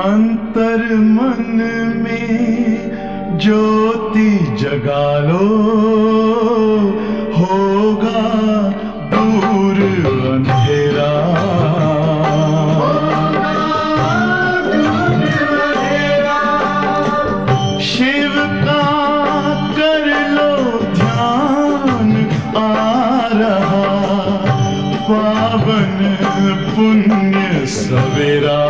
अंतर मन में ज्योति जगा लो, होगा दूर अंधेरा। शिव का कर लो ध्यान, आ रहा पावन पुण्य सवेरा।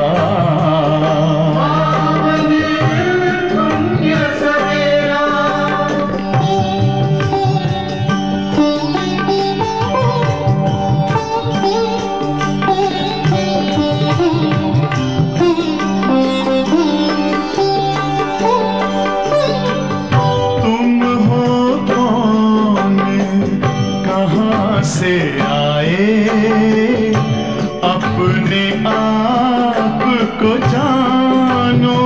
से आए अपने आप को जानो,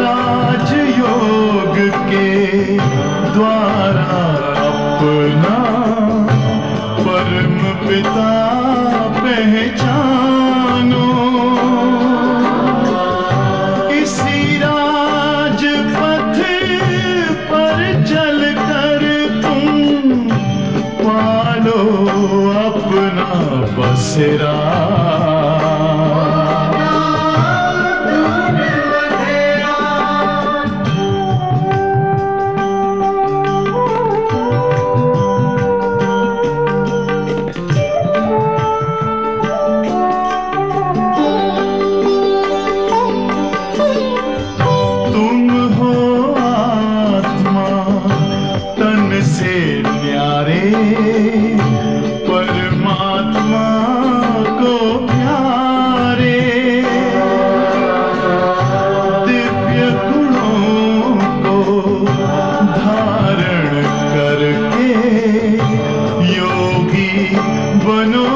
राजयोग के द्वारा अपना परम पिता पहचानो। इसी राजपथ पर चलकर पालो अपना बसेरा। तुम हो आत्मा तन से न्यारे, परमात्मा को प्यारे। दिव्य गुणों को धारण करके योगी बनो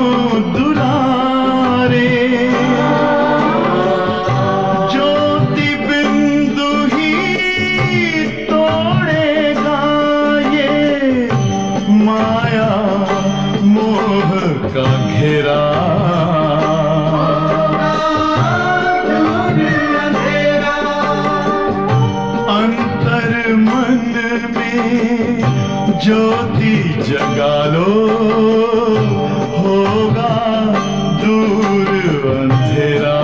दुलारे। ज्योति बिंदु ही तोड़ेगा ये माया मोह का घेरा। अंतर मन में ज्योति जगा लो, होगा दूर अंधेरा।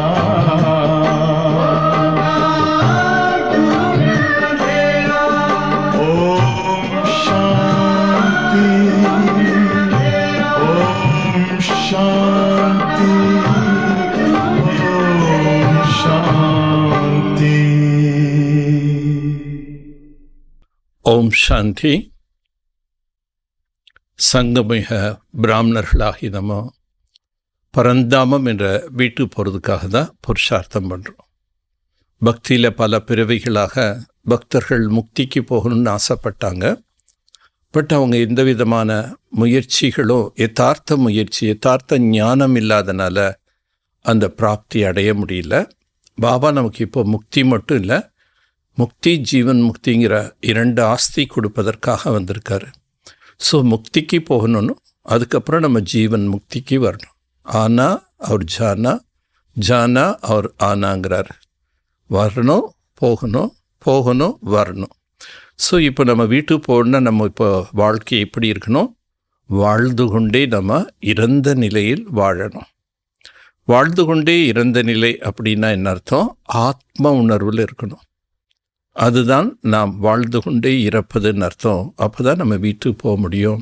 ओम शांति, ओम शांति, ओम शांति। ஓம் சாந்தி. சங்கமிக பிராமணர்களாகி நம்ம பரந்தாமம் என்ற வீட்டு போகிறதுக்காக தான் புருஷார்த்தம் பண்ணுறோம். பக்தியில் பல பிறவிகளாக பக்தர்கள் முக்திக்கு போகணும்னு ஆசைப்பட்டாங்க. பட் அவங்க எந்த விதமான முயற்சிகளும் யதார்த்த ஞானம் இல்லாதனால அந்த பிராப்தி அடைய முடியல. பாபா நமக்கு இப்போ முக்தி மட்டும் இல்லை, முக்தி ஜீவன் முக்திங்கிற 2 ஆஸ்தி கொடுப்பதற்காக வந்திருக்காரு. ஸோ முக்திக்கு போகணும்னு, அதுக்கப்புறம் நம்ம ஜீவன் முக்திக்கு வரணும். ஆனா அவர் ஜானா, ஜானா அவர் ஆனாங்கிறார். வரணும், போகணும், போகணும், வரணும். ஸோ இப்போ நம்ம வீட்டுக்கு போகணுன்னா நம்ம இப்போ வாழ்க்கை எப்படி இருக்கணும்? வாழ்ந்து கொண்டே நம்ம இறந்த நிலையில் வாழணும். வாழ்ந்து கொண்டே இறந்த நிலை அப்படின்னா என்ன அர்த்தம்? ஆத்ம உணர்வில் இருக்கணும். அதுதான் நாம் வாழ்ந்து கொண்டே இறப்பதுன்னு அர்த்தம். அப்போ தான் நம்ம வீட்டுக்கு போக முடியும்.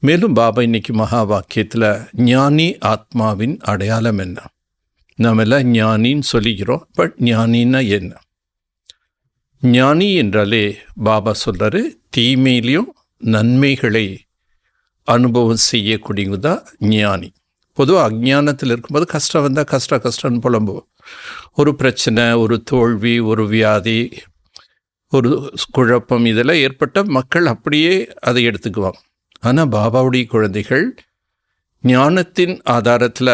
மேலும் பாபா இன்னைக்கு மகா வாக்கியத்தில் ஞானி ஆத்மாவின் அடையாளம் என்ன? நாம் எல்லாம் ஞானின்னு சொல்லிக்கிறோம். பட் ஞானின்னா என்ன? ஞானி என்றாலே பாபா சொல்கிறாரு, தீமையிலையும் நன்மைகளை அனுபவம் செய்யக்கூடியவங்க தான் ஞானி. பொதுவாக அஞ்ஞானத்தில் இருக்கும்போது கஷ்டம் வந்தால் கஷ்டம்னு புலம்புவோம். ஒரு பிரச்சனை, ஒரு தோல்வி, ஒரு வியாதி, ஒரு குழப்பம் இதெல்லாம் ஏற்பட்டால் மக்கள் அப்படியே அதை எடுத்துக்குவாங்க. ஆனால் பாபாவுடைய குழந்தைகள் ஞானத்தின் ஆதாரத்தில்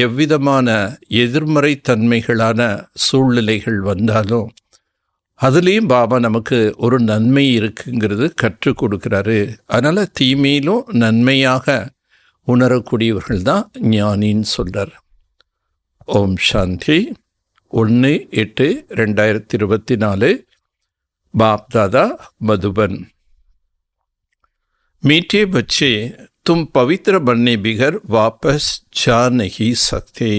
எவ்விதமான எதிர்மறை தன்மைகளான சூழ்நிலைகள் வந்தாலும் அதுலேயும் பாபா நமக்கு ஒரு நன்மை இருக்குங்கிறது கற்றுக் கொடுக்குறாரு. அதனால் தீமையிலும் நன்மையாக உணரக்கூடியவர்கள் தான் ஞானின்னு சொல்கிறார். ஓம் சாந்தி. 1/8/2024 बाप दादा मधुबन। मीठे बच्चे, तुम पवित्र बनने बिगर वापस जा नहीं सकते.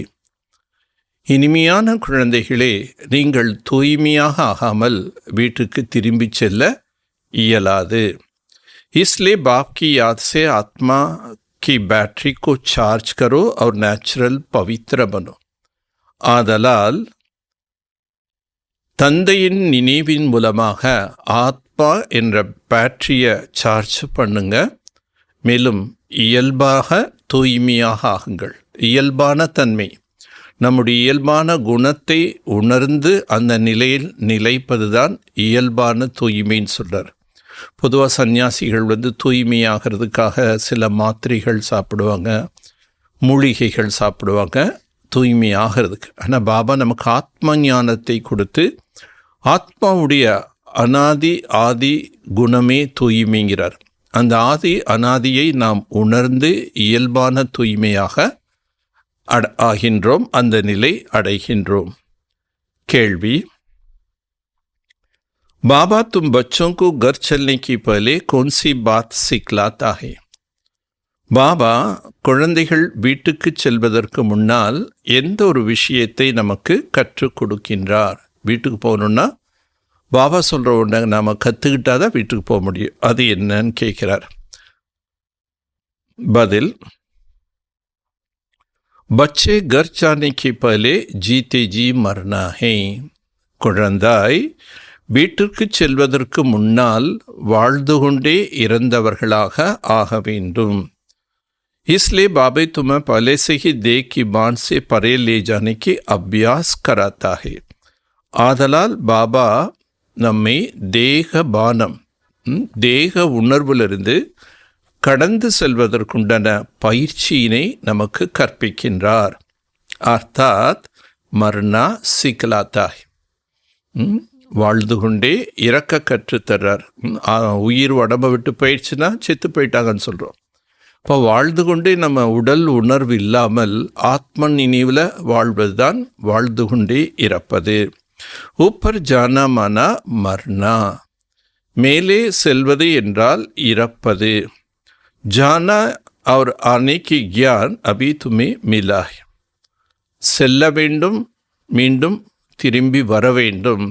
இனிமையான குழந்தைகளே, நீங்கள் தூய்மையாக ஆகாமல் வீட்டுக்கு திரும்பிச் செல்ல இயலாது. इसलिए बाप की याद से आत्मा की बैटरी को चार्ज करो और नेचुरल पवित्र बनो. ஆதலால் தந்தையின் நினைவின் மூலமாக ஆத்மா என்ற பேட்டரியை சார்ஜ் பண்ணுங்க. மேலும் இயல்பாக தூய்மையாக ஆகுங்கள். இயல்பான தன்மை, நம்முடைய இயல்பான குணத்தை உணர்ந்து அந்த நிலையில் நிலைப்பதுதான் இயல்பான தூய்மைன்னு சொல்கிறார். பொதுவாக சன்னியாசிகள் தூய்மையாகிறதுக்காக சில மாத்திரைகள் சாப்பிடுவாங்க, மூலிகைகள் சாப்பிடுவாங்க தூய்மையாகிறதுக்கு. ஆனால் பாபா நமக்கு ஆத்ம ஞானத்தை கொடுத்து ஆத்மாவுடைய அனாதி ஆதி குணமே தூய்மைங்கிறார். அந்த ஆதி அனாதியை நாம் உணர்ந்து இயல்பான தூய்மையாக ஆகின்றோம், அந்த நிலை அடைகின்றோம். கேள்வி: बाबा तुम बच्चों को घर चलने की पहले कौन सी बात सिखलाता है? பாபா குழந்தைகள் வீட்டுக்கு செல்வதற்கு முன்னால் எந்த ஒரு விஷயத்தை நமக்கு கற்றுக் கொடுக்கின்றார்? வீட்டுக்கு போகணுன்னா பாபா சொல்கிற ஒன்றை நாம் கற்றுக்கிட்டாதான் வீட்டுக்கு போக முடியும். அது என்னன்னு கேட்குறார். பதில்: बच्चे घर जाने के पहले जीते जी मरना है. குழந்தாய், வீட்டிற்கு செல்வதற்கு முன்னால் வாழ்ந்து கொண்டே இறந்தவர்களாக ஆக வேண்டும். इसलिए बाबा तुम्हें पहले से ही देह की बांध से परे ले जाने की अभ्यास कराता है. ஆதலால் பாபா நம்மை தேக பானம், தேக உணர்விலிருந்து கடந்து செல்வதற்குண்டான பயிற்சியினை நமக்கு கற்பிக்கின்றார். அர்த்தாத் மர்னா சிக்கலாத்தா, வாழ்ந்து கொண்டே இறக்க கற்றுத்தர்றார். உயிர் உடம்பை விட்டு போயிடுச்சுன்னா செத்து போயிட்டாங்கன்னு சொல்கிறோம். இப்போ வாழ்ந்து கொண்டே நம்ம உடல் உணர்வு இல்லாமல் ஆத்ம நினைவில் வாழ்வது தான் வாழ்ந்து கொண்டே இறப்பது. ஊப்பர் ஜானா மானா மர்னா, மேலே செல்வது என்றால் இறப்பது. ஜானா और आने की ज्ञान अभी तुम्हें मिला है. செல்ல வேண்டும், மீண்டும் திரும்பி வர வேண்டும்.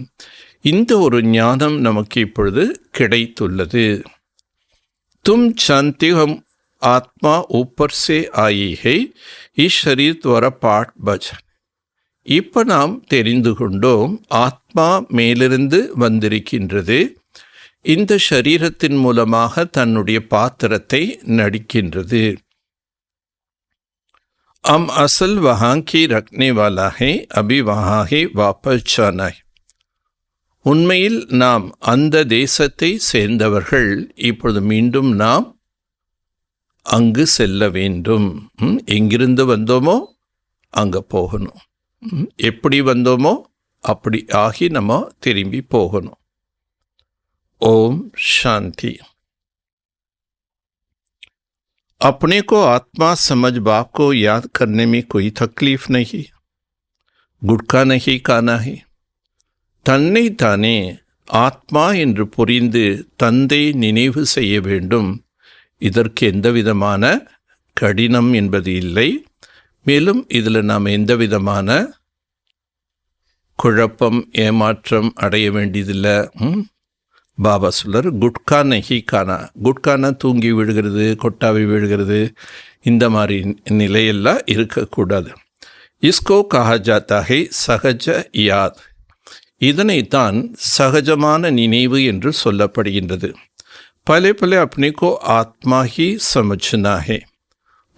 இந்த ஒரு ஞானம் நமக்கு இப்பொழுது கிடைத்துள்ளது. तुम जानते हो आत्मा ऊपर से आई है, इस शरीर द्वारा पाठ बचन. இப்போ நாம் தெரிந்து கொண்டோம், ஆத்மா மேலிருந்து வந்திருக்கின்றது, இந்த ஷரீரத்தின் மூலமாக தன்னுடைய பாத்திரத்தை நடிக்கின்றது. हम असल वहाँ की रखने वाला है, अभी वहाँ है वापस जाना है. உண்மையில் நாம் அந்த தேசத்தை சேர்ந்தவர்கள், இப்பொழுது மீண்டும் நாம் அங்கு செல்ல வேண்டும். எங்கிருந்து வந்தோமோ அங்கே போகணும். எப்படி வந்தோமோ அப்படி ஆகி நம்ம திரும்பி போகணும். ஓம் சாந்தி. अपने को आत्मा समझ बाप को याद करने में कोई तकलीफ नहीं, गुटखा नहीं खाना है. தன்னை தானே ஆத்மா என்று புரிந்து தந்தை நினைவு செய்ய வேண்டும். இதற்கு எந்த விதமான கடினம் என்பது இல்லை. மேலும் இதில் நாம் எந்த விதமான குழப்பம் ஏமாற்றம் அடைய வேண்டியதில்லை. பாபா சொல்றார், குட்கா நஹி கானா. குட்கானா தூங்கி விழுகிறது, கொட்டாவி விழுகிறது, இந்த மாதிரி நிலையெல்லாம் இருக்கக்கூடாது. இஸ்கோ கஹா ஜாத்தா ஹை சகஜ யாத். இதனைத்தான் சகஜமான நினைவு என்று சொல்லப்படுகின்றது. பலே பலே அப்னே கோ ஆத்மா ஹி சமஜ்னா ஹே.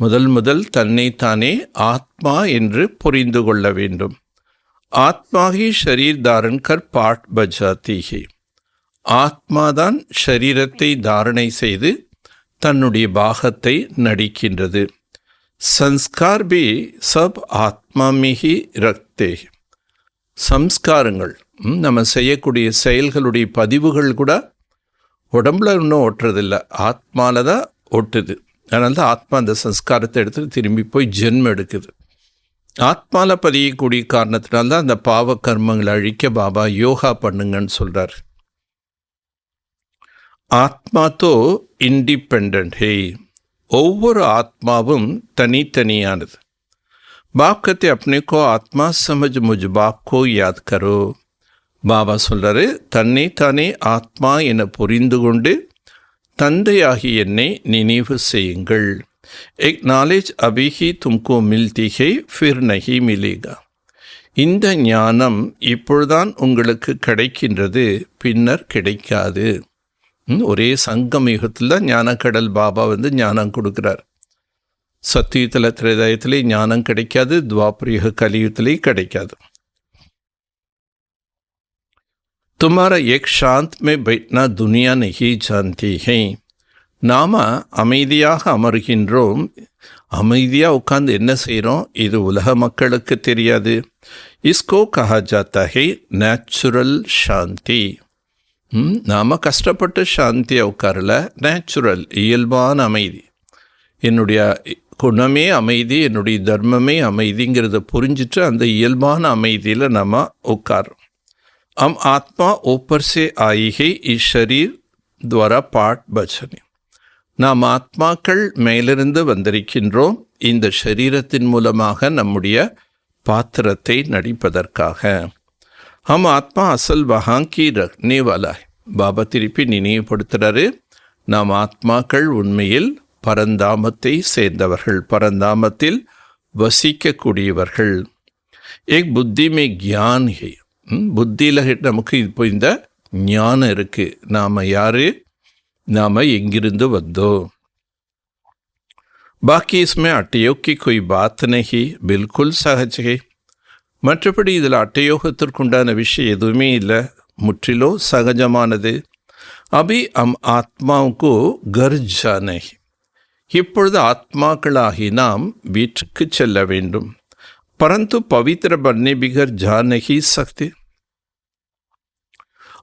முதல் தன்னைத்தானே ஆத்மா என்று புரிந்து கொள்ள வேண்டும். ஆத்மா ஹி ஷரீர் தாரன் கர் பாட் பஜாத்தி ஹே. ஆத்மாதான் ஷரீரத்தை தாரணை செய்து தன்னுடைய பாகத்தை நடிக்கின்றது. சம்ஸ்கார் பி சப் ஆத்மா மிஹி ரக்தே. சம்ஸ்காரங்கள், நம்ம செய்யக்கூடிய செயல்களுடைய பதிவுகள் கூட உடம்புல இன்னும் ஒட்டுறதில்லை, ஆத்மாவில் தான் ஒட்டுது. அதனால தான் ஆத்மா அந்த சம்ஸ்காரத்தை எடுத்துகிட்டு திரும்பி போய் ஜென்மம் எடுக்குது. ஆத்மால பதியக்கூடிய காரணத்தினால்தான் அந்த பாவ கர்மங்களை அழிக்க பாபா யோகா பண்ணுங்கன்னு சொல்கிறார். ஆத்மா தோ இண்டிபெண்ட் ஹே, ஒவ்வொரு ஆத்மாவும் தனித்தனியானது. பாப் கத்தை அப்னேக்கோ ஆத்மா சமஜ் முஜ் பாப்கோ யாத் கரோ. பாபா சொல்கிறாரு, தன்னை தானே ஆத்மா என புரிந்து கொண்டு தந்தையாகி என்னை நினைவு செய்யுங்கள். எக் நாலேஜ் அபிஹி தும்கோ மில்தி ஹை ஃபிர் நஹி மிலேகா. இந்த ஞானம் இப்பொழுதுதான் உங்களுக்கு கிடைக்கின்றது, பின்னர் கிடைக்காது. ஒரே சங்கம் யுகத்தில் தான் ஞானக்கடல் பாபா ஞானம் கொடுக்குறார். சத்தியுகத்தில் திரேதாயத்திலே ஞானம் கிடைக்காது, துவாபரயுக கலியுகத்திலே கிடைக்காது. तुम्हारा एक शांत में बैठना दुनिया नहीं जानती है. நாம் அமைதியாக அமர்கின்றோம், அமைதியாக உட்கார்ந்து என்ன செய்கிறோம் இது உலக மக்களுக்கு தெரியாது. இஸ்கோ கஹா ஜாத்தா ஹை நேச்சுரல் சாந்தி. நாம் கஷ்டப்பட்டு சாந்தியாக உட்காரல, நேச்சுரல் இயல்பான அமைதி. என்னுடைய குணமே அமைதி, என்னுடைய தர்மமே அமைதிங்கிறத புரிஞ்சிட்டு அந்த இயல்பான அமைதியில் நம்ம உட்காரோம். हम आत्मा ऊपर से आई है इस शरीर द्वारा पाठ बचने. நாம் ஆத்மாக்கள் மேலிருந்து வந்திருக்கின்றோம், இந்த சரீரத்தின் மூலமாக நம்முடைய பாத்திரத்தை நடிப்பதற்காக. हम ஆத்மா அசல் வஹாं की रखने वाला है. பாபா திருப்பி நினைவுபடுத்துகிறாரு, நாம் ஆத்மாக்கள் உண்மையில் பரந்தாமத்தை சேர்ந்தவர்கள், பரந்தாமத்தில் வசிக்கக்கூடியவர்கள். ஏக் புத்தி மே கியான் ஹை. புத்தியில் நமக்கு இப்போ இந்த ஞானம் இருக்குது, நாம் யார், நாம் எங்கிருந்து வந்தோம். பாக்கி इसमें अटयोग की कोई बात नहीं, बिल्कुल सहज है. மற்றபடி இதில் அட்டயோகத்திற்குண்டான விஷயம் எதுவுமே இல்லை, முற்றிலும் சகஜமானது. அபி அம் ஆத்மாவுக்கு கர் ஜானே. இப்பொழுது ஆத்மாக்களாகி நாம் வீட்டுக்கு செல்ல வேண்டும். परंतु पवित्र बनने बिगर जा नहीं सकते.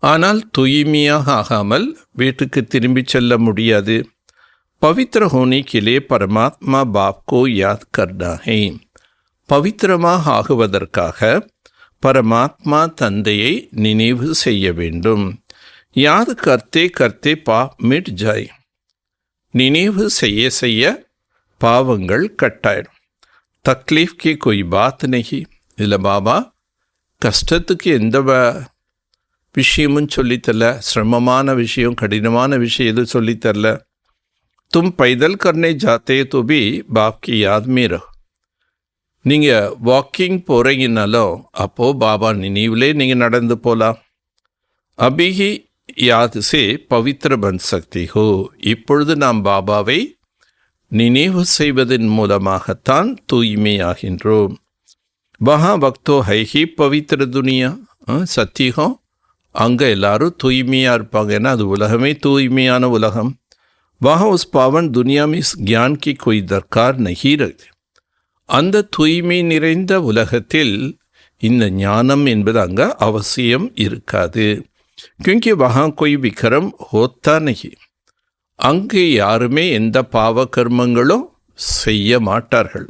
ஆனால் தூய்மையாக ஆகாமல் வீட்டுக்கு திரும்பி செல்ல முடியாது. பவித்ர ஹோனே கே லியே பரமாத்மா பாப் கோ யாத் கர்னா ஹை. பவித்திரமாக ஆகுவதற்காக பரமாத்மா தந்தையை நினைவு செய்ய வேண்டும். யாத் கர்த்தே கர்த்தே பாப் மிட் ஜாய். நினைவு செய்ய செய்ய பாவங்கள் கட்டாயிடும். தக்லீஃப் கி கோய் பாத் நஹி. இதில் பாபா கஷ்டத்துக்கு எந்த விஷயமும் சொல்லித்தரல, சிரமமான விஷயம் கடினமான விஷயம் எதுவும் சொல்லித்தரல. தும் பைதல் கர்னே ஜாத்தே தோ பி பாப் கி யாத் மே ரஹோ. நீங்கள் வாக்கிங் போகிறீங்கனாலும் அப்போது பாபா நினைவிலே நீங்கள் நடந்து போகலாம். அபிஹி யாத் சே பவித்ர பன் சக்தி ஹோ. இப்பொழுது நாம் பாபாவை நினைவு செய்வதன் மூலமாகத்தான் தூய்மையாகின்றோம். வஹா பக்தோ ஹைஹி பவித்ர துனியா. சத்தியகம் அங்கே எல்லாரும் தூய்மையாக இருப்பாங்க, ஏன்னா அது உலகமே தூய்மையான உலகம். வஹா உஸ் பாவன் துனியா மிஸ் கியான் கி கோய் தர்கார் நஹி ரக்தி. அந்த தூய்மை நிறைந்த உலகத்தில் இந்த ஞானம் என்பது அங்கே அவசியம் இருக்காது. கியூங்கி வஹா கோய் விக்ரம் ஹோத்தா நஹி. அங்கு யாருமே எந்த பாவ கர்மங்களும் செய்ய மாட்டார்கள்.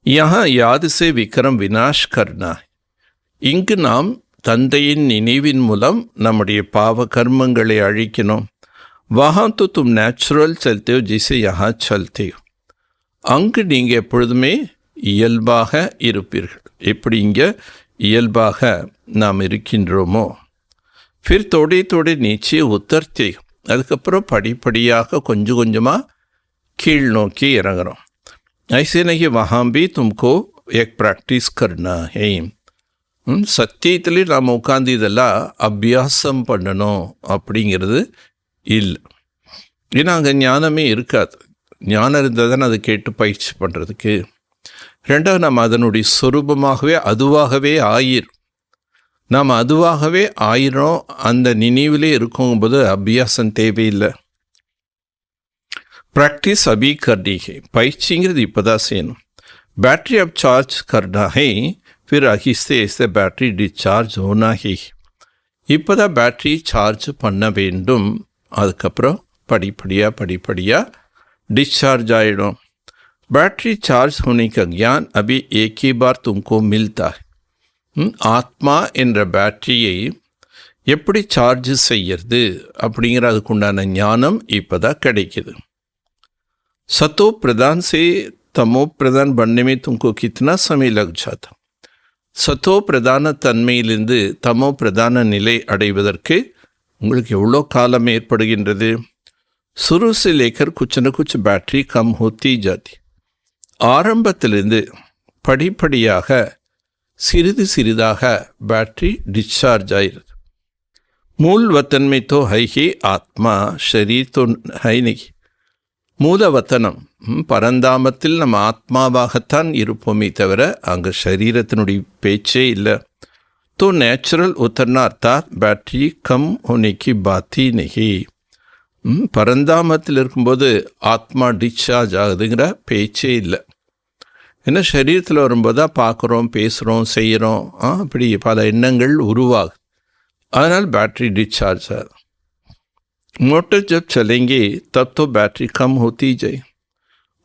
யஹா யாத் சே விக்ரம் வினாஷ் கர்னா. இங்கு நாம் தந்தையின் நினைவின் மூலம் நம்முடைய பாவ கர்மங்களை அழிக்கணும். வஹா தோ தும் நேச்சுரல் சல்தே ஹோ ஜிசே யஹா சல்தே ஹோ. அங்கு நீங்கள் எப்பொழுதுமே இயல்பாக இருப்பீர்கள், எப்படி இங்கே இயல்பாக நாம் இருக்கின்றோமோ. ஃபிர் தோடே தோடே நீச்சே உத்தர்த்தே. அதுக்கப்புறம் படிப்படியாக கொஞ்சம் கொஞ்சமாக கீழ் நோக்கி இறங்குறோம். ஐசே நஹி வஹாம் பி தும்கோ ஏக் ப்ராக்டிஸ் கர்னா ஹை. சத்தியத்திலே நாம் உட்காந்து இதெல்லாம் அபியாசம் பண்ணணும் அப்படிங்கிறது இல்லை. ஏன்னா அங்கே ஞானமே இருக்காது. ஞானம் இருந்தால் தானே அதை கேட்டு பயிற்சி பண்ணுறதுக்கு. ரெண்டாவது நம்ம அதனுடைய சொரூபமாகவே அதுவாகவே ஆயிரும். நாம் அதுவாகவே ஆயிரம் அந்த நினைவிலே இருக்கும்போது அபியாசம் தேவையில்லை. ப்ராக்டிஸ் அபி கர்னி ஹை. பயிற்சிங்கிறது இப்போ தான் செய்யணும். பேட்டரி அப் சார்ஜ் கர்னா ஹை, फिर आहिस्ते आहिस्ते बैटरी डिस्चार्ज होना ही. இப்போ தான் பேட்ரி சார்ஜ் பண்ண வேண்டும். அதுக்கப்புறம் படிப்படியாக டிஸ்சார்ஜ் ஆகிடும். बैटरी चार्ज होने का ज्ञान अभी एक ही बार तुमको मिलता है. ஆத்மா என்ற பேட்டரியை எப்படி சார்ஜ் செய்யறது அப்படிங்கிற அதுக்குண்டான ஞானம் இப்போ தான் கிடைக்கிது. सतो प्रधान से तमो प्रधान बनने में तुमको कितना समय लग जाता. சத்தோ பிரதான தன்மையிலிருந்து தமோ பிரதான நிலை அடைவதற்கு உங்களுக்கு எவ்வளோ காலம் ஏற்படுகின்றது. शुरू से लेकर कुछ न कुछ बैटरी कम होती जाती. ஆரம்பத்திலிருந்து படிப்படியாக சிறிது சிறிதாக பேட்டரி டிஸ்சார்ஜ் ஆயிடுது. मूल वतन में तो है ही आत्मा, शरीर तो है नहीं. மூலவத்தனம் பரந்தாமத்தில் நம்ம ஆத்மாவாகத்தான் இருப்போமே தவிர அங்கே சரீரத்தினுடைய பேச்சே இல்லை. तो नेचुरल उतरना अर्थात बैटरी कम होने की बात ही नहीं. பரந்தாமத்தில் இருக்கும்போது ஆத்மா டிஸ்சார்ஜ் ஆகுதுங்கிற பேச்சே இல்லை. ஏன்னா சரீரத்தில் வரும்போது தான் பார்க்குறோம், பேசுகிறோம், செய்கிறோம், இப்படி பல எண்ணங்கள் உருவாகுது. அதனால் बैटरी डिस्चार्ज ஆகுது. मोटर जब चलेंगे तब तो बैटरी कम होती जाए.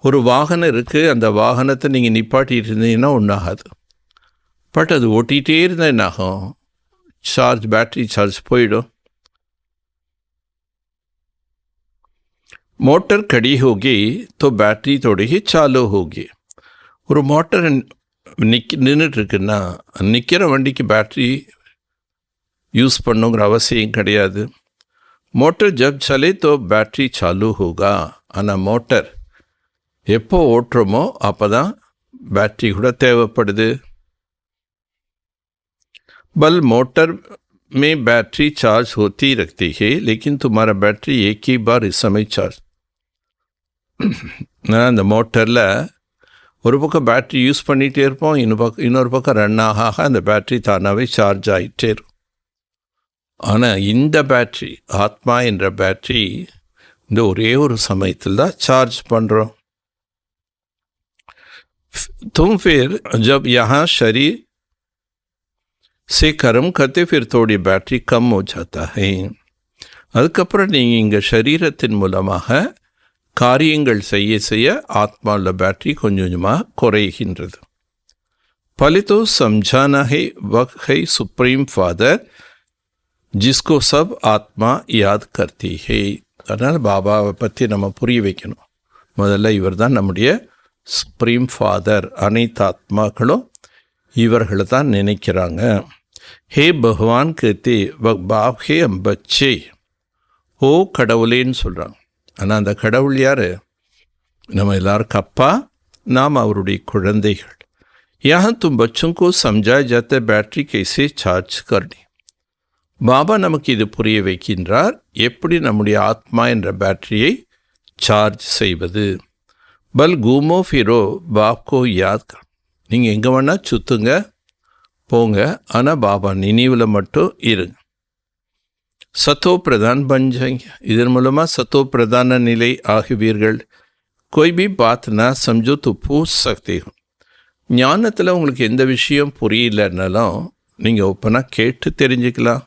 ஒரு வாகனம் இருக்குது, அந்த வாகனத்தை நீங்கள் நிப்பாட்டிட்டு இருந்தீங்கன்னா ஒன்றாகாது. பட் அது ஓட்டிகிட்டே இருந்தால் என்னாகும், சார்ஜ் பேட்டரி சார்ஜ் போயிடும். मोटर खड़ी होगी तो बैटरी थोड़ी ही चालू होगी. ஒரு மோட்டர் நின்றுட்டுருக்குன்னா நிற்கிற வண்டிக்கு பேட்ரி யூஸ் பண்ணுங்கிற அவசியம் கிடையாது. मोटर जब चले तो बैटरी चालू होगा. ஆனால் மோட்டர் எப்போ ஓட்டுறோமோ அப்போ தான் பேட்ரி கூட தேவைப்படுது. बल मोटर में बैटरी चार्ज होती रखती है, लेकिन तुम्हारा बैटरी एक ही बार इस समय चार्ज. அந்த மோட்டரில் ஒரு பக்கம் பேட்ரி யூஸ் பண்ணிகிட்டே இருப்போம், இன்னொரு பக்கம் ரன் ஆக அந்த பேட்ரி தானாகவே சார்ஜ் ஆகிட்டே இருக்கும். ஆனால் இந்த பேட்ரி, ஆத்மா என்ற பேட்ரி, இந்த ஒரே ஒரு சமயத்தில் தான் சார்ஜ் பண்ணுறோம். तुम फिर जब यहाँ शरीर से कर्म करते फिर थोड़ी बैटरी कम हो जाता है. அதுக்கப்புறம் நீங்கள் இங்கே சரீரத்தின் மூலமாக காரியங்கள் செய்ய செய்ய ஆத்மாவில் பேட்டரி கொஞ்சம் கொஞ்சமாக குறைகின்றது. पहले तो समझाना है वह है सुप्रीम फादर जिसको सब आत्मा याद करती है. அதனால் பாபாவை பற்றி நம்ம புரிய வைக்கணும். முதல்ல இவர் தான் நம்முடைய சுப்ரீம் ஃபாதர், அனைத்து ஆத்மாக்களும் இவர்களை தான் நினைக்கிறாங்க. ஹே பகவான் கேத்தே பாப் ஹே அம் பச்சே, ஓ கடவுளேன்னு சொல்கிறாங்க. ஆனால் அந்த கடவுள் யார்? நம்ம எல்லாருக்கும் அப்பா, நாம் அவருடைய குழந்தைகள். यहाँ तुम बच्चों को समझाया जाता है बैटरी कैसे चार्ज करनी. பாபா நமக்கு இது புரிய வைக்கின்றார், எப்படி நம்முடைய ஆத்மா என்ற பேட்டரியை சார்ஜ் செய்வது. பல் கூமோ ஃபிரோ பாப்கோ யாத் கர். நீங்கள் எங்கே வேணால் சுற்றுங்க போங்க, ஆனால் பாபா நினைவில் மட்டும் இருங்க. சத்தோ பிரதான் பஞ்சாங்க. இதன் மூலமாக சத்தோ பிரதான நிலை ஆகுவீர்கள். कोई भी बात ना समझो तो पूछ सकते हो. ஞானத்தில் உங்களுக்கு எந்த விஷயம் புரியலன்னாலும் நீங்கள் ஓப்பனாக கேட்டு தெரிஞ்சுக்கலாம்.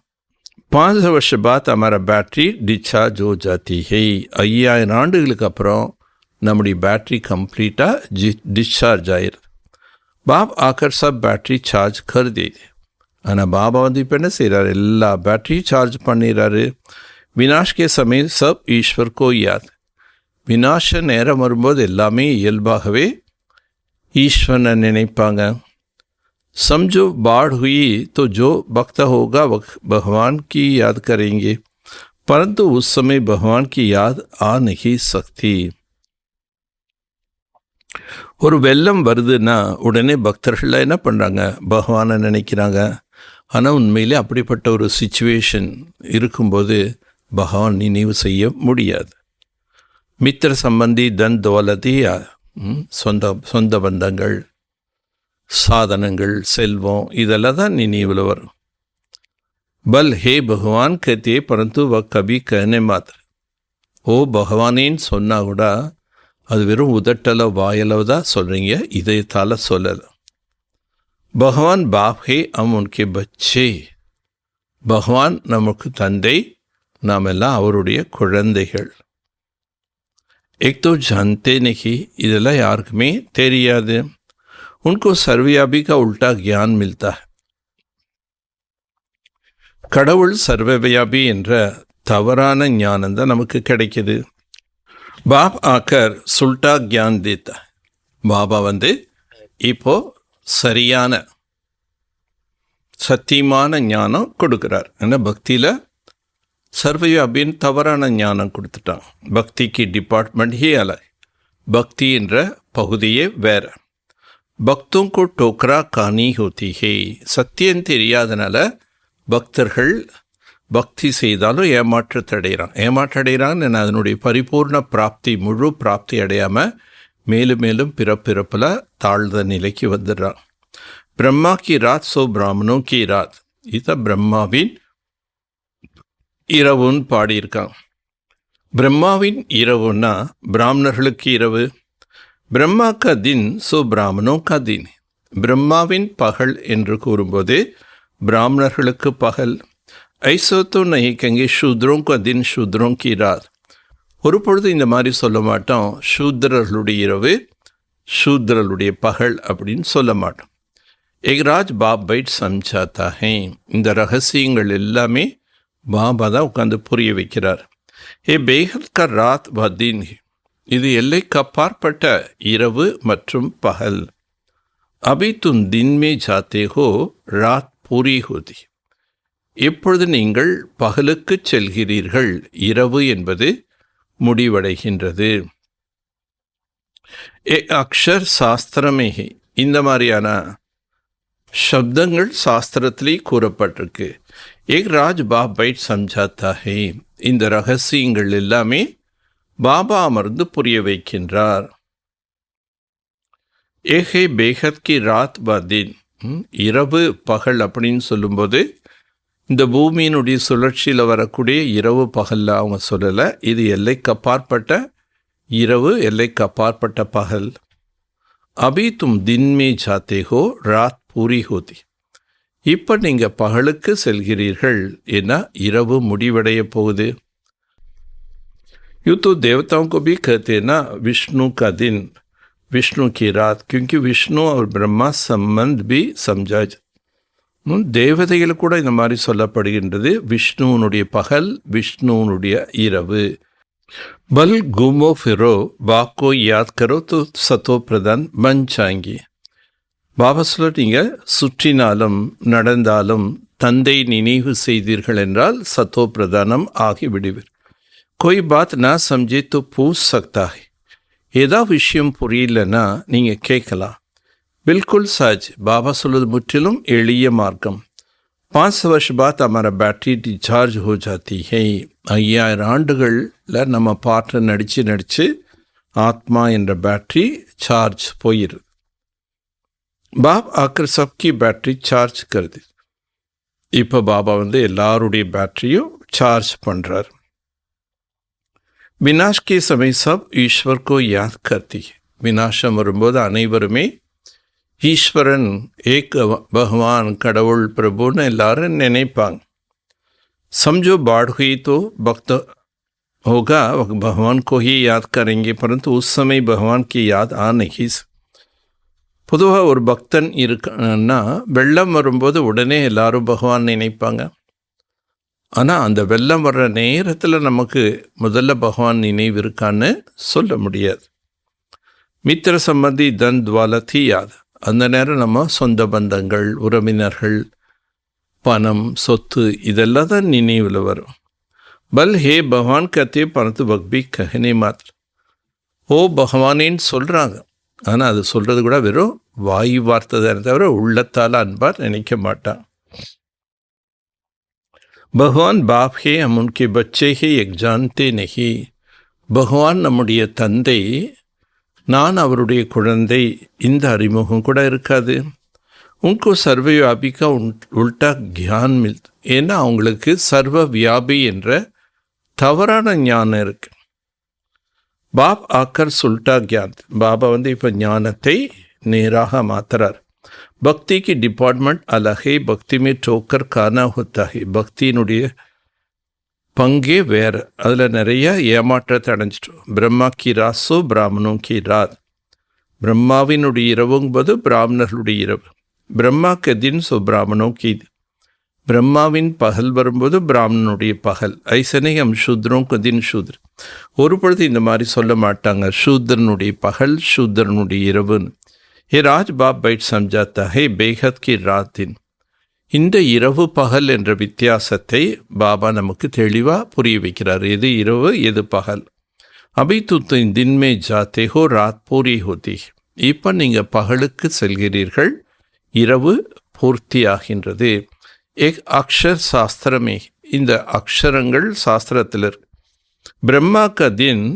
5 வருஷ பாத் हमारा बैटरी डिस्चार्ज हो जाती है. 5000 ஆண்டுகளுக்கு அப்புறம் நம்முடைய பேட்ரி கம்ப்ளீட்டாக டிஸ்சார்ஜ் ஆயிடுது. பாப் ஆக்கர் சப் பேட்ரி சார்ஜ் கர் தேது. ஆனால் பாபா வந்து இப்போ என்ன செய்கிறாரு, எல்லா பேட்டரியும் சார்ஜ் பண்ணிடுறாரு. வினாஷ் கே சமயம் சப் ஈஸ்வர் கோ யாத். வினாஷ நேரம் வரும்போது எல்லாமே இயல்பாகவே ஈஸ்வரனை நினைப்பாங்க. समझो बाढ़ हुई तो जो वक्त होगा वह भगवान की याद करेंगे, परंतु उस समय भगवान की याद आ नहीं सकती. ஒரு வெள்ளம் வருதுன்னா உடனே பக்தர்கள் என்ன பண்ணுறாங்க, பகவானை நினைக்கிறாங்க. ஆனால் உண்மையிலே அப்படிப்பட்ட ஒரு சிச்சுவேஷன் இருக்கும்போது பகவான் நினைவு செய்ய முடியாது. மித்திர சம்பந்தி தன் தோலதி, சொந்த பந்தங்கள், சாதனங்கள், செல்வம், இதெல்லாம் தான் நினைவில் வரும். பல் ஹே பகவான் கத்தே பரந்து வ கபி கஹனே மாத்திர. ஓ பகவானேன்னு சொன்னால் கூட அது வெறும் உதட்டளவு வாயளவு தான் சொல்கிறீங்க, இதயத்தால் சொல்லலை. பகவான் பாப் ஹே ஹம் உன்கே பச்சே. பகவான் நமக்கு தந்தை, நாம் எல்லாம் அவருடைய குழந்தைகள். एक तो जानते नहीं, இதெல்லாம் யாருக்குமே தெரியாது. उनको सर्वव्यापी का उल्टा ज्ञान मिलता है. கடவுள் சர்வவியாபி என்ற தவறான ஞானம் தான் நமக்கு கிடைக்கிது. பாப் ஆக்கர் சுல்டா ஜான் தேத்தா. பாபா இப்போ சரியான சத்தியமான ஞானம் கொடுக்குறார். ஏன்னா பக்தியில் சர்வவியாபின்னு தவறான ஞானம் கொடுத்துட்டான். பக்திக்கு டிபார்ட்மெண்ட் ஹி அலை, பக்தி என்ற பகுதியே வேற. பக்தோं को टोकरा कहानी होती है. சத்தியம் தெரியாதனால பக்தர்கள் பக்தி செய்தாலும் ஏமாற்றடைகிறாங்க. அதனுடைய பரிபூர்ண பிராப்தி, முழு பிராப்தி அடையாமல் மேலும் மேலும் பிறப்பிறப்பில் தாழ்ந்த நிலைக்கு வந்துடுறான். பிரம்மா கி ராத் சோ பிராமணோ கி ராத். இதை பிரம்மாவின் இரவுன்னு பாடியிருக்காங்க. பிரம்மாவின் இரவுன்னா பிராமணர்களுக்கு இரவு. பிரம்மா கா தின் சோ பிராமணோ கா தின். பிரம்மாவின் பகல் என்று கூறும்போது பிராமணர்களுக்கு பகல். ஐசோ தோ நஹி கங்கே சூத்ரோं का दिन शूद्रों की रात. ஒரு பொழுது இந்த மாதிரி சொல்ல மாட்டோம், சூத்ரர்களுடைய இரவு சூத்ரர்களுடைய பகல் அப்படின்னு சொல்ல மாட்டோம். एक राज बाप बैठ समझाता है. இந்த ரகசியங்கள் எல்லாமே பாபா தான் உட்காந்து புரிய வைக்கிறார். ஏ பேகத் கா ராத் வ தின். இது எல்லைக்கு அப்பாற்பட்ட இரவு மற்றும் பகல். அபி தும் தின் மே ஜாத்தே ஹோ, ராத் பூரி ஹோதி. இப்பொழுது நீங்கள் பகலுக்கு செல்கிறீர்கள், இரவு என்பது முடிவடைகின்றது. ஏ அக்ஷர் சாஸ்திரமே. இந்த மாதிரியான சப்தங்கள் சாஸ்திரத்திலே கூறப்பட்டிருக்கு. ஏக் ராஜ் பாப் பைட் சம்ஜாத்தா ஹே. இந்த ரகசியங்கள் எல்லாமே பாபா அமர்ந்து புரிய வைக்கின்றார். ஏஹே பேகத் கி ராத் வ தின். இரவு பகல் அப்படின்னு சொல்லும்போது இந்த பூமியினுடைய சுழற்சியில் வரக்கூடிய இரவு பகலில் அவங்க சொல்லலை. இது எல்லைக்கு அப்பாற்பட்ட இரவு, எல்லைக்கு அப்பாற்பட்ட பகல். அபி தும் தின்மே ஜாத்தே ஹோ, ராத் பூரி ஹோதி. இப்போ நீங்கள் பகலுக்கு செல்கிறீர்கள், ஏன்னா இரவு முடிவடைய போகுது. யூ तो देवताओं को भी कहते हैं ना, विष्णु का दिन विष्णु की रात, क्योंकि विष्णु और ब्रह्मा संबंध भी समझा. தேவதைகள் கூட இந்த மாதிரி சொல்லப்படுகின்றது. விஷ்ணுவனுடைய பகல், விஷ்ணுவனுடைய இரவு. பல் குமோ ஃபிரோ வாக்கோ யாத் கரோ தோ சத்தோ பிரதான் பன் சாங்கி. பாபா சொல்ல, நீங்கள் சுற்றினாலும் நடந்தாலும் தந்தை நினைவு செய்தீர்கள் என்றால் சத்தோ பிரதானம் ஆகிவிடுவீர். कोई बात ना समझे तो पूछ सकता है. ஏதாவது விஷயம் புரியலன்னா நீங்கள் கேட்கலாம். பில்குல் சச். பாபா சொல்வது முற்றிலும் எளிய மார்க்கம். 5 வருஷ பாத் हमारा பேட்டரி டிசார்ஜ் हो जाती है. 5000 ஆண்டுகளில் நம்ம பாட்டு நடித்து ஆத்மா என்ற பேட்டரி சார்ஜ் போயிடுது. பாப் ஆக்கர் சப்கி பேட்டரி சார்ஜ் கருது. இப்போ பாபா எல்லாருடைய பேட்டரியும் சார்ஜ் பண்ணுறார். विनाश के समय सब ईश्वर को याद करती है. விநாசம் வரும்போது அனைவருமே ஈஸ்வரன், ஏக பகவான், கடவுள், பிரபுன்னு எல்லாரும் நினைப்பாங்க. समझो बाढ़ हुई तो भक्त होगा, भगवान को ही याद करेंगे, परंतु उस समय भगवान की याद आ नहीं. பொதுவாக ஒரு பக்தன் இருக்குன்னா வெள்ளம் வரும்போது உடனே எல்லாரும் பகவான் நினைப்பாங்க. ஆனால் அந்த வெள்ளம் வர்ற நேரத்தில் நமக்கு முதல்ல பகவான் நினைவு இருக்கான்னு சொல்ல முடியாது. மித்திர சம்பந்தி தன் துவாலத்தி யாத். அந்த நேரம் நம்ம சொந்த பந்தங்கள், உறவினர்கள், பணம், சொத்து இதெல்லாம் தான் நினைவில் வரும். பல் ஹே பகவான் கத்தே பணத்து பக்பி கஹனே மாத்திர. ஓ பகவானேன்னு சொல்கிறாங்க, ஆனால் அது சொல்கிறது கூட வெறும் வாயு வார்த்தை தான் தவிர உள்ளத்தால் அன்பார் நினைக்க மாட்டான். பகவான் பாப் ஹே, हम उनके बच्चे ही एक जानते नहीं. பகவான் நம்முடைய தந்தை, நான் அவருடைய குழந்தை, இந்த அறிமுகம் கூட இருக்காது. உनको सर्वव्यापी का उल्टा ज्ञान मिलता. ஏன்னா அவங்களுக்கு சர்வ வியாபி என்ற தவறான ஞானம் இருக்கு. பாப் ஆக்கர் சுல்டா ஜான். பாபா இப்போ ஞானத்தை நேராக மாத்துறார். பக்தி की डिपार्टमेंट अलग है. भक्ति में ठोकर खाना होता है. பக்தியினுடைய பங்கே வேறு. அதில் நிறைய ஏமாற்றத்தை அடைஞ்சிட்டோம். பிரம்மா கி ராசோ பிராமணம் கி ராத். பிரம்மாவினுடைய இரவுங்கும்போது பிராமணர்களுடைய இரவு. பிரம்மா கே தின் சோ பிராமணம் கி. பிரம்மாவின் பகல் வரும்போது பிராமணனுடைய பகல். ஐசனே ஹம் சூத்ரோं को दिन शूद्र. ஒரு பொழுது இந்த மாதிரி சொல்ல மாட்டாங்க சூத்ரனுடைய பகல் சூத்ரனுடைய இரவுன்னு. ஏ ராஜ் பாப் பைட் சம்ஜாத்தா ஹே பேகத் கி ராத் தின். இந்த இரவு பகல் என்ற வித்தியாசத்தை பாபா நமக்கு தெளிவாக புரிய வைக்கிறார். எது இரவு எது பகல். அபி துத்து தின்மே ஜாத்தே ஹோ ராத் பூரி ஹோதி. இப்போ நீங்கள் பகலுக்கு செல்கிறீர்கள், இரவு பூர்த்தியாகின்றது. ஏக் அக்ஷர் சாஸ்திரமே. இந்த அக்ஷரங்கள் சாஸ்திரத்தில் இருக்கு. பிரம்மா கா தின்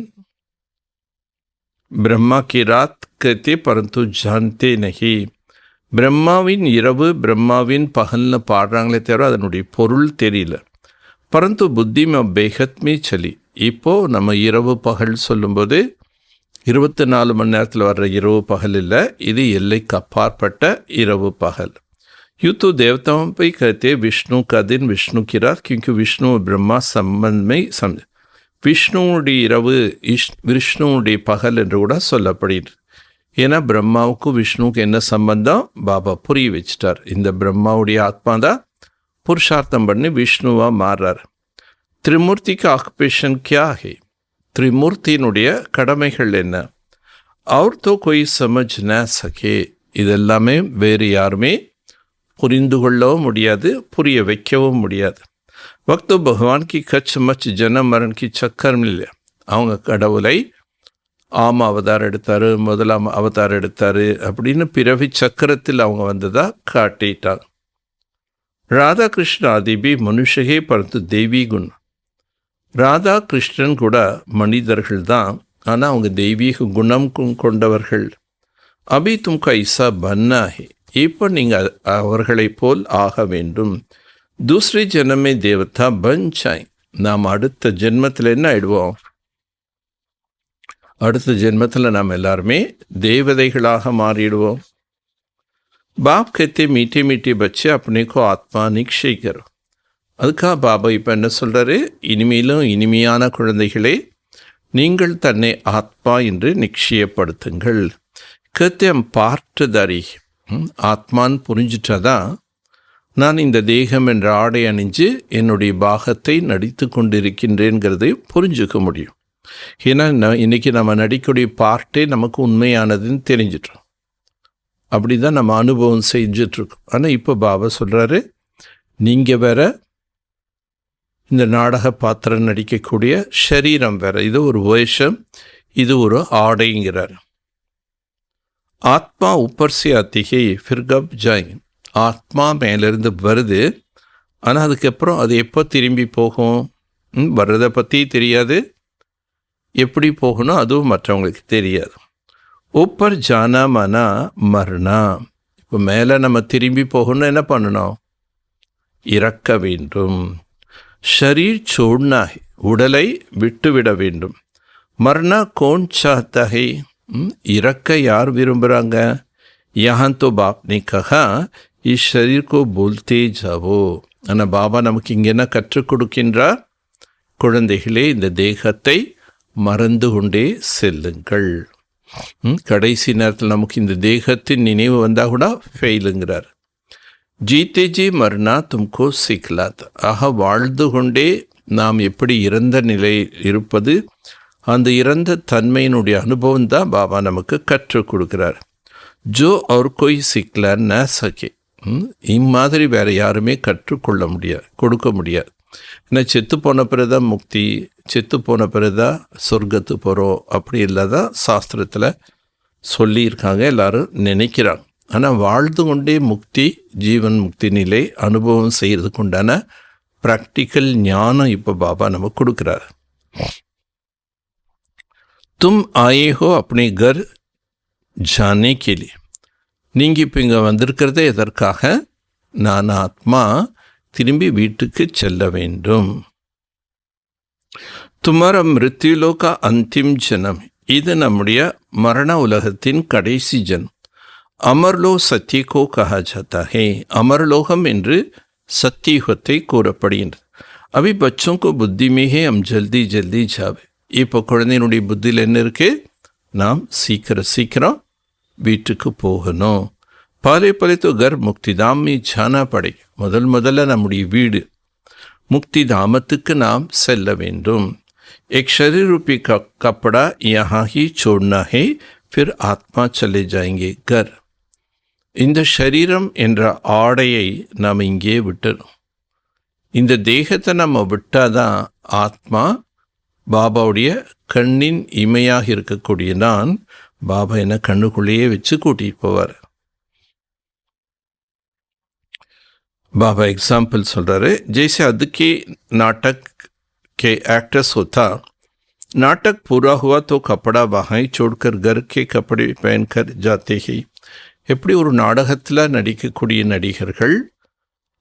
பிரம்மா கி ராத் கஹதே பரந்து ஜான்தே நஹி. பிரம்மாவின் இரவு பிரம்மாவின் பகல்னு பாடுறாங்களே தவிர அதனுடைய பொருள் தெரியல. பரந்து புத்தி பேகத்மே சலி. இப்போது நம்ம இரவு பகல் சொல்லும்போது 24 மணி நேரத்தில் வர்ற இரவு பகல் இல்லை, இது எல்லைக்கு அப்பாற்பட்ட இரவு பகல். यूँ तो देवताओं पे कहते विष्णु का दिन विष्णु की रात, क्योंकि विष्णु और ब्रह्मा संबंध में समझ. விஷ்ணுவுடைய இரவு விஷ்ணுவுடைய பகல் என்று கூட சொல்லப்படுகிறது. ஏன்னா பிரம்மாவுக்கும் விஷ்ணுவுக்கு என்ன சம்பந்தம் பாபா புரிய வச்சிட்டார். இந்த பிரம்மாவுடைய ஆத்மா தான் புருஷார்த்தம் பண்ணி விஷ்ணுவாக மாறுறார். திரிமூர்த்திக்கு ஆக்குபேஷன் கியா ஹே. திரிமூர்த்தியினுடைய கடமைகள் என்ன? அவர் தோ கோய் சமஜ் ந சகே. இதெல்லாமே வேறு யாருமே புரிந்து கொள்ளவும் முடியாது, புரிய வைக்கவும் முடியாது. வக்து பகவான் கி கச் மச் ஜன மரண் கி சக்கரம் இல்லை. அவங்க கடவுளை அவதாரம் எடுத்தார், முதலாம் அவதாரம் எடுத்தார் அப்படின்னு பிறவி சக்கரத்தில் அவங்க வந்ததாக காட்டிட்டாங்க. ராதா கிருஷ்ண ஆதிபி மனுஷகே பரத்து தெய்வீ குண். ராதா கிருஷ்ணன் கூட மனிதர்கள் தான், ஆனால் அவங்க தெய்வீக குணம் கொண்டவர்கள். அபி தும்கா ஐசா பன்னாஹி. இப்போ நீங்கள் அவர்களைப் போல் ஆக வேண்டும். தூசரி ஜென்மே தேவதா பஞ்சாய். நாம் அடுத்த ஜென்மத்தில் என்ன ஆயிடுவோம்? அடுத்த ஜென்மத்தில் நாம் எல்லாருமே தேவதைகளாக மாறிடுவோம். பாப் कहते மீட்டே மீட்டே பச்சே अपने को ஆத்மா நிக்ஷய் கரோ. அதுக்காக பாபா இப்போ என்ன சொல்கிறாரு? இனிமேலும் இனிமையான குழந்தைகளே, நீங்கள் தன்னை ஆத்மா என்று நிச்சயப்படுத்துங்கள். கத்தியம் பார்ட்டுதாரி. ஆத்மான்னு புரிஞ்சிட்டாதான் நான் இந்த தேகம் என்ற ஆடை அணிஞ்சு என்னுடைய பாகத்தை நடித்து கொண்டிருக்கின்றேங்கிறது புரிஞ்சுக்க முடியும். ஏன்னா இன்றைக்கி நம்ம நடிக்கக்கூடிய பார்ட்டே நமக்கு உண்மையானதுன்னு தெரிஞ்சிட்டோம். அப்படி தான் நம்ம அனுபவம் செஞ்சிட்ருக்கோம். ஆனால் இப்போ பாபா சொல்கிறாரு, நீங்கள் வேற, இந்த நாடக பாத்திரம் நடிக்கக்கூடிய ஷரீரம் வேற. இது ஒரு வேஷம், இது ஒரு ஆடைங்கிறார். ஆத்மா உப்பர் से आती है फिर कब जाएंगे. ஆத்மா மேலேருந்து வருது, ஆனால் அதுக்கப்புறம் அது எப்போ திரும்பி போகும்? வர்றதை பற்றி தெரியாது, எப்படி போகணும் அதுவும் மற்றவங்களுக்கு தெரியாது. உப்பர் ஜானா மனா மரணா. இப்போ மேலே நம்ம திரும்பி போகணும்னு என்ன பண்ணணும்? இறக்க வேண்டும். ஷரீர் சோட்னா, உடலை விட்டுவிட வேண்டும். மரணா கோன் சாத்தா ஹை. இறக்க யார் விரும்புகிறாங்க? யஹான் தோ பாப் நே கஹா இஸ் ஷரீர் கோ போல்தே ஜாவோ. ஆனால் பாபா நமக்கு இங்கே என்ன கற்றுக் கொடுக்கின்றார்? குழந்தைகளே, இந்த தேகத்தை மறந்து கொண்டே செல்லுங்கள். கடைசி நேரத்தில் நமக்கு இந்த தேகத்தின் நினைவு வந்தால் கூட ஃபெயிலுங்கிறார். ஜீத்தே ஜி மர்னா தும்கோ சிக்லாத். ஆக வாழ்ந்து கொண்டே நாம் எப்படி இறந்த நிலையில் இருப்பது, அந்த இறந்த தன்மையினுடைய அனுபவம் தான் பாபா நமக்கு கற்றுக் கொடுக்குறார். ஜோ அவர் கோய் சிக்லார் ந சகே. இம்மாதிரி வேறு யாருமே கற்றுக்கொள்ள முடியாது, கொடுக்க முடியாது. ஏன்னா செத்து போன பிறகுதான் முக்தி, செத்து போன பிறகுதான் சொர்க்கத்து போகிறோம் அப்படி இல்லாதான் சாஸ்திரத்தில் சொல்லியிருக்காங்க, எல்லாரும் நினைக்கிறாங்க. ஆனால் வாழ்ந்து கொண்டே முக்தி, ஜீவன் முக்தி நிலை அனுபவம் செய்கிறதுக்கு உண்டான ப்ராக்டிக்கல் ஞானம் இப்போ பாபா நமக்கு கொடுக்குறாரு. தும் ஆயே ஹோ அப்னே கர் ஜானே கே லியே. நீங்கள் இப்போ இங்கே வந்திருக்கிறதே எதற்காக? நான் ஆத்மா திரும்பி வீட்டுக்கு செல்ல வேண்டும். துமாரா மிருத்யுலோக அந்திம் ஜனம். இது நம்முடைய மரண உலகத்தின் கடைசி ஜனம். அமர்லோ சத்தியகோ கஹா ஜாத்தா ஹே. அமர்லோகம் என்று சத்தியுகத்தை கூறப்படுகின்றது. अभी बच्चों को बुद्धि में ही हम जल्दी जल्दी जावे இப்போ குழந்தையினுடைய புத்தியில் என்ன இருக்கு? நாம் சீக்கிரம் வீட்டுக்கு போகணும். पहले पहले तो घर मुक्तिधाम में जाना पड़ेगा. முதல்ல நம்முடைய வீடு मुक्ति धामத்துக்கு நாம் செல்ல வேண்டும். एक शरीर रूपी कपड़ा यहाँ ही छोड़ना है, फिर आत्मा चले जाएंगे घर. இந்த சரீரம் என்ற ஆடையை நாம் இங்கே விட்டுறோம். இந்த தேகத்தை நம்ம விட்டாதான் ஆத்மா பாபாவுடைய கண்ணின் இமையாக இருக்கக்கூடிய நான் பாபா என்ன கண்ணுக்குள்ளேயே வச்சு கூட்டிட்டு போவார். बाबा एग्जाम्पल சொல்றாரு. जैसे अद के नाटक के एक्टर्स होता, नाटक पूरा हुआ तो कपड़ा वहाँ ही छोड़कर घर के कपड़े पहनकर जाते ही. எப்படி ஒரு நாடகத்தில் நடிக்கக்கூடிய நடிகர்கள்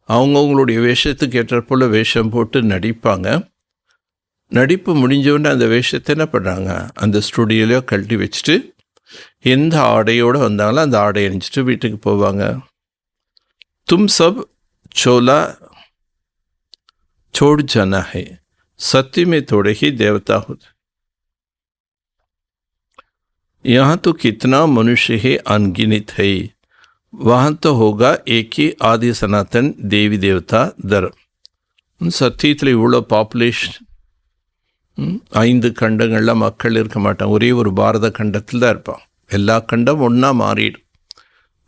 அவங்கவுங்களுடைய வேஷத்துக்கு ஏற்றப்போல் வேஷம் போட்டு நடிப்பாங்க. நடிப்பு முடிஞ்சவுடனே அந்த வேஷத்தை என்ன பண்ணுறாங்க, அந்த ஸ்டுடியோலையோ கழட்டி வச்சுட்டு எந்த ஆடையோடு வந்தாங்களோ அந்த ஆடை அணிஞ்சிட்டு வீட்டுக்கு போவாங்க. तुम सब चोला छोड़ जाना है, सत्य में थोड़े ही देवता होते. यहाँ तो कितना मनुष्य है अनगिनित है, वहाँ तो होगा एक ही आदि सनातन देवी देवता धर्म. சத்தியத்தில் இவ்வளோ பாப்புலேஷன் 5 கண்டங்களில் மக்கள் இருக்க மாட்டாங்க. ஒரே ஒரு பாரத கண்டத்தில் தான் இருப்பாங்க. எல்லா கண்டம் ஒன்றா மாறிடும்.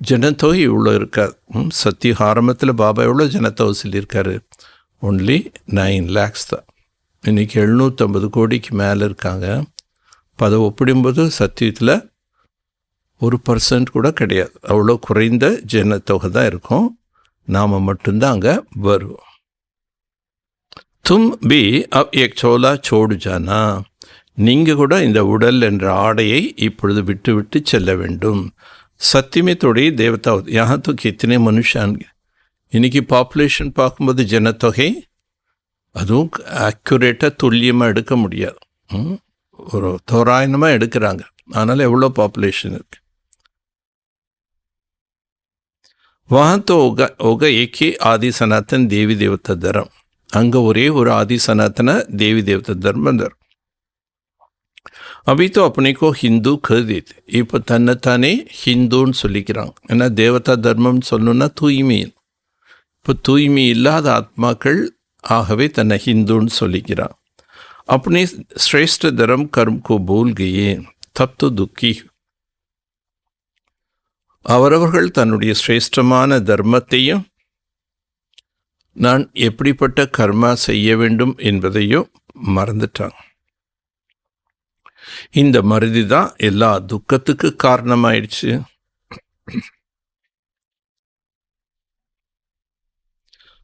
ஜனத்தொகை இவ்வளோ இருக்காது. சத்திய ஆரம்பத்தில் பாபா எவ்வளோ ஜனத்தொகை சொல்லியிருக்காரு? ஒன்லி 9 lakhs தான். இன்றைக்கி 750 கோடிக்கு மேலே இருக்காங்க. அதை ஒப்பிடும்போது சத்தியத்தில் 1% கூட கிடையாது. அவ்வளோ குறைந்த ஜனத்தொகை தான் இருக்கும். நாம் மட்டும்தான் அங்கே வருவோம். தும் பி அப் ஏக் சோலா சோடு ஜானா, நீங்கள் கூட இந்த உடல் என்ற ஆடையை இப்பொழுது விட்டு விட்டு செல்ல வேண்டும். சத்தியமே தொடைய தேவதா. यहाँ तो कितने मनुष्य. இன்றைக்கி பாப்புலேஷன் பார்க்கும்போது ஜனத்தொகை அதுவும் ஆக்யூரேட்டாக துல்லியமாக எடுக்க முடியாது. ஒரு தோராயமாக எடுக்கிறாங்க. அதனால் எவ்வளோ பாப்புலேஷன் இருக்கு. वहाँ तो होगा एक ही आदि सनातन देवी देवता धर्म. அங்கே ஒரே ஒரு ஆதி சனாத்தன தேவி தேவதா தர்மம் தரும். अभी तो अपने को हिंदू कह देते. இப்போ தன்னைத்தானே ஹிந்துன்னு சொல்லிக்கிறாங்க. ஏன்னா தேவதா தர்மம்னு சொல்லணுன்னா தூய்மை. இப்போ தூய்மை இல்லாத ஆத்மாக்கள் ஆகவே தன்னை ஹிந்துன்னு சொல்லிக்கிறான். अपने श्रेष्ठ धर्म कर्म को भूल गए तब तो दुखी. அவரவர்கள் தன்னுடைய சிரேஷ்டமான தர்மத்தையும் நான் எப்படிப்பட்ட கர்மா செய்ய வேண்டும் என்பதையும் மறந்துட்டாங்க. இந்த மறதி தான் எல்லா துக்கத்துக்கு காரணமாயிடுச்சு.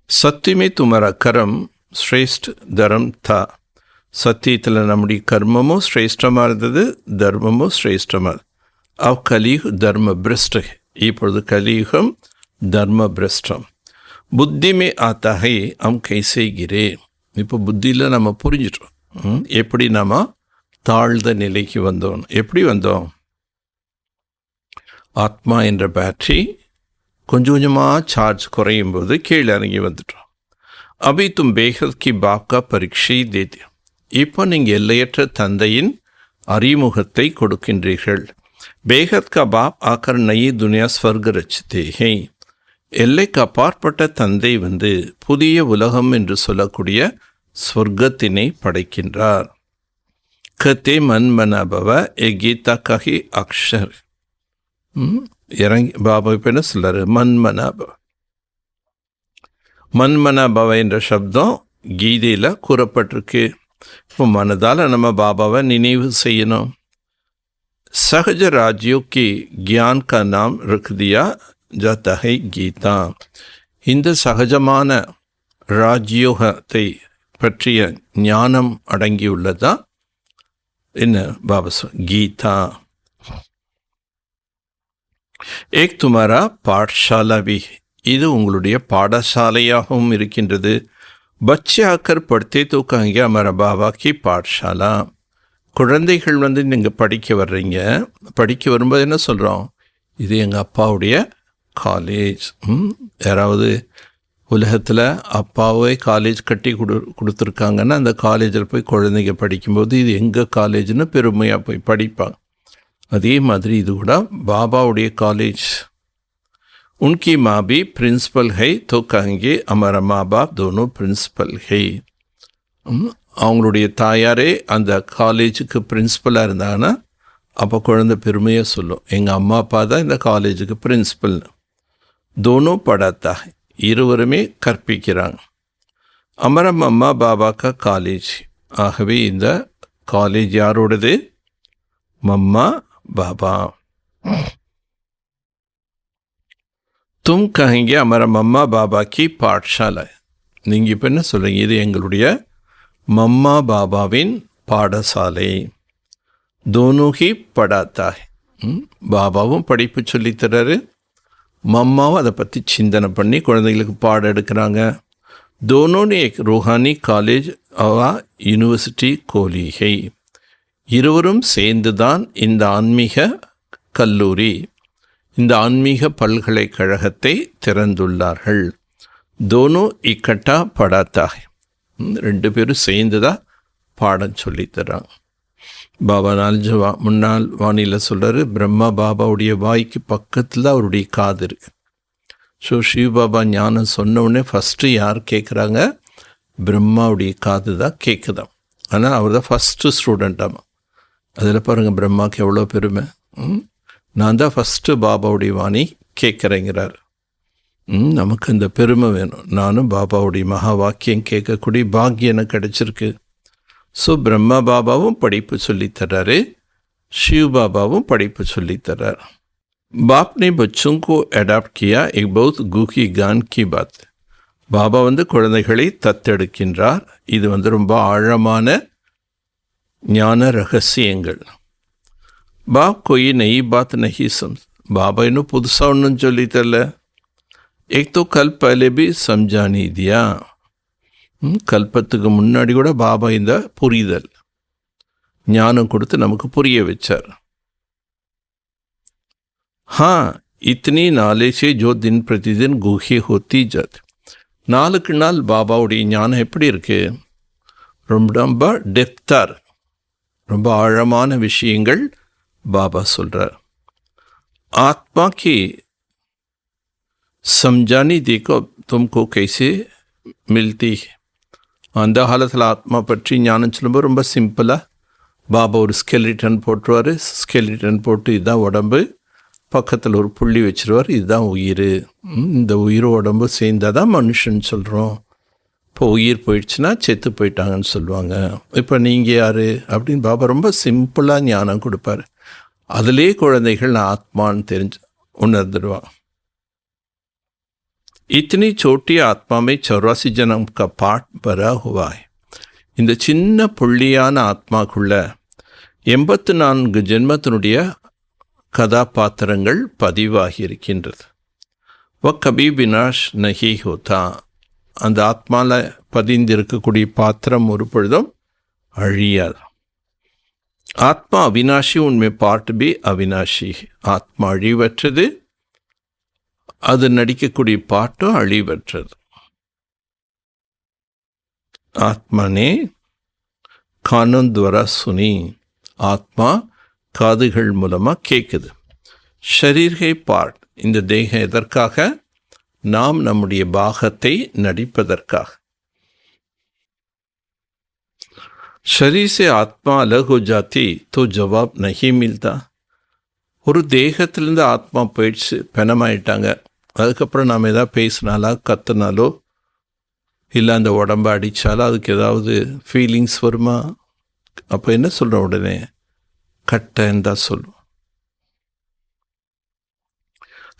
சத்தியமே துமரா கரம் ஸ்ரேஷ்ட தரம் தா. சத்தியத்தில் நம்முடைய கர்மமும் சிரேஷ்டமாக இருந்தது, தர்மமும் சிரேஷ்டமாக. அவ் கலியுக தர்ம பிரஷ்ட. இப்பொழுது கலியுகம் தர்ம பிரஷ்டம். புத்தி மே ஆத்தா ஹை ஹம் கைசே கிரே. இப்போ புத்தியில் நம்ம புரிஞ்சிட்டோம் எப்படி நம்ம தாழ்ந்த நிலைக்கு வந்தோம். எப்படி வந்தோம்? ஆத்மா என்ற பேட்டரி கொஞ்சம் கொஞ்சமாக சார்ஜ் குறையும் போது கீழே இறங்கி வந்துட்டோம். அபி தும் பேகத் கி பாப் கா பரீட்சை தேதி. இப்போ நீங்கள் எல்லையற்ற தந்தையின் அறிமுகத்தை கொடுக்கின்றீர்கள். பேகத் கா பாப் ஆக்கர் நயி துனியா ஸ்வர்க ரச்சித்தே ஹை. எல்லைக்கு அப்பாற்பட்ட தந்தை வந்து புதிய உலகம் என்று சொல்லக்கூடிய ஸ்வர்க்கத்தினை படைக்கின்றார். கத்தே மன்மனபவ ஏ கீதா கஹி அக்ஷர். இறங்கி பாபா இப்போ என்ன சொல்றாரு? மன்மனபவ. மன்மனபவ என்ற சப்தம் கீதையில் கூறப்பட்டிருக்கு. இப்போ மனதால் நம்ம பாபாவை நினைவு செய்யணும். सहज राज्यों के ज्ञान का नाम रख दिया जाता है गीता. இந்த சகஜமான ராஜ்யோகத்தை பற்றிய ஞானம் அடங்கியுள்ளதா என்ன பாபா கீதா. ஏக் துமாரா பாடசாலா भी. இது உங்களுடைய பாடசாலையாகவும் இருக்கின்றது. பச்சே ஆக்கர் படுத்தே தோ கஹேங்கே ஹமாரா பாபா கி பாடசாலா. குழந்தைகள் வந்து நீங்கள் படிக்க வர்றீங்க. படிக்க வரும்போது என்ன சொல்கிறோம்? இது எங்கள் அப்பாவுடைய காலேஜ். யாராவது உலகத்தில் அப்பாவே காலேஜ் கட்டி கொடுத்துருக்காங்கன்னா அந்த காலேஜில் போய் குழந்தைங்க படிக்கும்போது இது எங்கள் காலேஜ்னு பெருமையாக போய் படிப்பாங்க. அதே மாதிரி இது கூட பாபாவுடைய காலேஜ். உன்கி माँ भी प्रिंसिपल है तो कहेंगे हमारा माँ बाप दोनों प्रिंसिपल है. அவங்களுடைய தாயாரே அந்த காலேஜுக்கு பிரின்சிபலாக இருந்தாங்கன்னா அப்போ குழந்தை பெருமையாக சொல்லும், எங்கள் அம்மா அப்பா தான் இந்த காலேஜுக்கு பிரின்சிபல்னு. தோனும் படாத்தா, இருவருமே கற்பிக்கிறாங்க. அமரம் அம்மா பாபாக்கா காலேஜ். ஆகவே இந்த காலேஜ் யாரோடது? மம்மா பாபா. तुम कहेंगे हमारा मम्मा बाबा की पाठशाला. நீங்கள் இப்போ என்ன சொல்கிறீங்க? இது எங்களுடைய மம்மா பாபாவின் பாடசாலை. தோனோ ஹி படாத்தா. பாபாவும் படிப்பு சொல்லித்தராரு, மம்மாவும் அதை பற்றி சிந்தனை பண்ணி குழந்தைங்களுக்கு பாடம் எடுக்கிறாங்க. தோனோன்னு एक रूहानी காலேஜ் அவா யூனிவர்சிட்டி கோலி ஹை. இருவரும் சேர்ந்து தான் இந்த ஆன்மீக கல்லூரி, இந்த ஆன்மீக பல்கலைக்கழகத்தை திறந்துள்ளார்கள். தோனோ இக்கட்டா படாத்தா. ரெண்டு பேரும் சேர்ந்து தான் பாடம் சொல்லித்தராங்க. பாபா முன்னாள் வானிலை சொல்கிறாரு, பிரம்மா பாபாவுடைய வாய்க்கு பக்கத்தில் அவருடைய காது இருக்கு. ஸோ சிவ பாபா ஞானம் சொன்ன உடனே ஃபஸ்ட்டு யார் கேட்குறாங்க? பிரம்மாவுடைய காது தான் கேட்குதான். ஆனால் அவர் தான் ஃபஸ்ட்டு ஸ்டூடெண்ட்டாமா. அதில் பாருங்கள் பிரம்மாவுக்கு எவ்வளோ பெருமை. நான் தான் ஃபஸ்ட்டு பாபாவுடைய வாணி கேட்குறேங்கிறார். நமக்கு இந்த பெருமை வேணும். நானும் பாபாவுடைய மகா வாக்கியம் கேட்கக்கூடிய பாக்கியம் எனக்கு கிடச்சிருக்கு. ஸோ பிரம்மா பாபாவும் படிப்பு சொல்லித்தர்றாரு, शिव பாபாவும் படிப்பு சொல்லித்தர்றார். बाप ने बच्चों को अडॉप्ट किया एक बहुत गूढ़ी ज्ञान की बात. பாபா குழந்தைகளை தத்தெடுக்கின்றார். இது ரொம்ப ஆழமான ஞான ரகசியங்கள். बाप कोई नई बात नहीं समझ. பாபா இன்னும் புதுசாக ஒன்றும் சொல்லித்தரல. एक तो कल पहले भी समझा नहीं दिया. கல்பத்துக்கு முன்னாடி கூட பாபா இந்த புரிதல் ஞானம் கொடுத்து நமக்கு புரிய வச்சார். हाँ इतनी नाले से जो दिन प्रतिदिन गुहे होती जाती. நாளுக்கு நாள் பாபாவுடைய ஞானம் எப்படி இருக்கு? ரொம்ப டெப்த்தாக இருக்கு. ரொம்ப ஆழமான விஷயங்கள் பாபா சொல்கிறார். ஆத்மா की समझानी देखो तुमको कैसे मिलती है. அந்த காலத்தில் ஆத்மா பற்றி ஞானம் சொல்லும்போது ரொம்ப சிம்பிளாக பாபா ஒரு ஸ்கெலிட்டன் போட்டுருவார். ஸ்கெலிட்டன் போட்டு இதுதான் உடம்பு, பக்கத்தில் ஒரு புள்ளி வச்சுருவார், இதுதான் உயிர். இந்த உயிர் உடம்பு சேர்ந்தால் தான் மனுஷன் சொல்கிறோம். இப்போ உயிர் போயிடுச்சுன்னா செத்து போயிட்டாங்கன்னு சொல்லுவாங்க. இப்போ நீங்கள் யார் அப்படின்னு பாபா ரொம்ப சிம்பிளாக ஞானம் கொடுப்பார். அதிலே குழந்தைகள் ஆத்மான்னு தெரிஞ்சு உணர்ந்துடுவாங்க. इतनी छोटी आत्मा में 84 जन्म का पाठ भरा हुआ है. இந்த சின்ன புள்ளியான ஆத்மாக்குள்ள 84 ஜென்மத்தினுடைய கதாபாத்திரங்கள் பதிவாகி இருக்கின்றது. வ கபி வினாஷ் நஹி ஹோதா. அந்த ஆத்மாவில் பதிந்திருக்கக்கூடிய பாத்திரம் ஒரு பொழுதும் அழியாது. ஆத்மா அவினாஷி, உண்மை பார்ட் பி அவினாஷி. ஆத்மா அழிவற்றது, அது நடிக்கக்கூடிய பாட்டும் அழிவற்றது. ஆத்மா நே கானன் துவரா சுனி. ஆத்மா காதுகள் மூலமாக கேட்குது. ஷரீர்கை பார்ட். இந்த தேகம் எதற்காக? நாம் நம்முடைய பாகத்தை நடிப்பதற்காக. शरीर से आत्मा अलग हो जाती तो जवाब नहीं मिलता. ஒரு தேகத்திலேருந்து ஆத்மா போயிடுச்சு, பெணமாயிட்டாங்க. அதுக்கப்புறம் நாம் எதாவது பேசினாலோ கத்துனாலோ இல்லை அந்த உடம்பை அடித்தாலோ அதுக்கு ஏதாவது ஃபீலிங்ஸ் வருமா? அப்போ என்ன சொல்கிறோம்? உடனே கட்டன்னு தான் சொல்லுவோம்.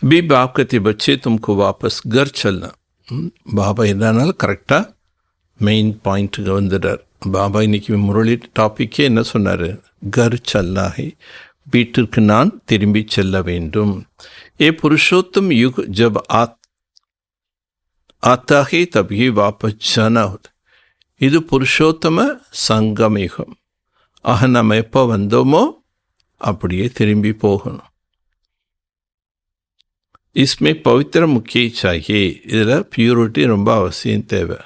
अभी बाप कहते बच्चे तुमको वापस घर चलना. பாபா என்னன்னாலும் கரெக்டாக மெயின் பாயிண்ட்டுக்கு வந்துடுறார். பாபா இன்னைக்கு முரளி டாப்பிக்கே என்ன சொன்னார்? கர் சல்லாஹி, வீட்டிற்கு நான் திரும்பி செல்ல வேண்டும். ஏ புருஷோத்தம் யுக் ஜப் आता है तभी वापस जाना होता. இது புருஷோத்தம சங்கமயுகம். ஆக நம்ம எப்போ வந்தோமோ அப்படியே திரும்பி போகணும். इसमें पवित्र मुखी चाहिए. இதில் பியூரிட்டி ரொம்ப அவசியம் தேவை.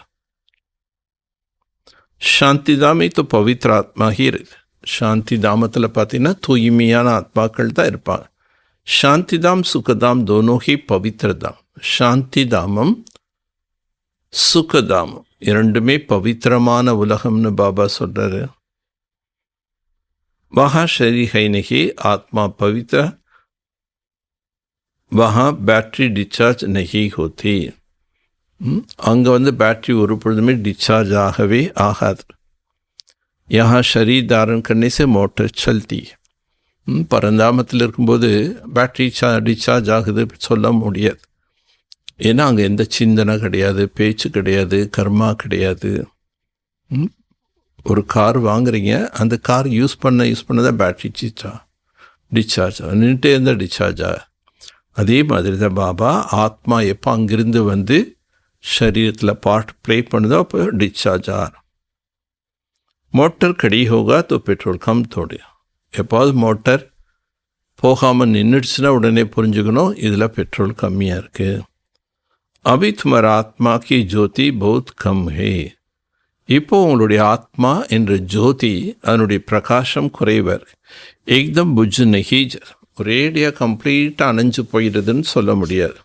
சாந்திதாமை तो पवित्र आत्मा ही இருக்கு. சாந்தி தாமத்தில் பார்த்தீங்கன்னா தூய்மையான ஆத்மாக்கள் தான் இருப்பாங்க. சாந்திதாம் சுகதாம் दोनों ही पवित्र धाम. சாந்தி தாமம் சுகதாமம் இரண்டுமே பவித்திரமான உலகம்னு பாபா சொல்றாரு. वहाँ शरीर है नहीं, आत्मा पवित्र, वहाँ बैटरी डिस्चार्ज नहीं होती. அங்கே வந்து பேட்ரி ஒரு பொழுதுமே டிஸ்சார்ஜ் ஆகவே ஆகாது. यहाँ शरीर धारण करने से मोटर चलती. பரந்தாமத்தில் இருக்கும்போது பேட்ரி டிஸ்சார்ஜ் ஆகுது சொல்ல முடியாது. ஏன்னா அங்கே எந்த சிந்தனை கிடையாது, பேச்சு கிடையாது, கர்மா கிடையாது. ஒரு கார் வாங்குறீங்க, அந்த கார் யூஸ் பண்ண தான் பேட்ரி டிஸ்சார்ஜ் நின்றுட்டே இருந்தால் டிஸ்சார்ஜ் ஆகும். அதே மாதிரி தான் பாபா ஆத்மா எப்போ அங்கிருந்து வந்து शरीरத்தில் पार्ट प्ले பண்ணுதோ அப்போ டிஸ்சார்ஜ் ஆகும். மோட்டர் கடி ஹோகா तो பெட்ரோல் கம் தோடு. எப்போது மோட்டர் போகாமல் நின்றுடுச்சுன்னா உடனே புரிஞ்சுக்கணும் இதில் பெட்ரோல் கம்மியாக இருக்குது. अभी तुम्हारा आत्मा की ज्योति बहुत कम है. இப்போ உங்களுடைய ஆத்மா என்ற ஜோதி அதனுடைய பிரகாசம் குறைவாக இருக்கு. ஏக்தம் புஜ் நெஹீஜ் ஒரேடியாக கம்ப்ளீட்டாக அணைஞ்சு போயிடுதுன்னு சொல்ல முடியாது.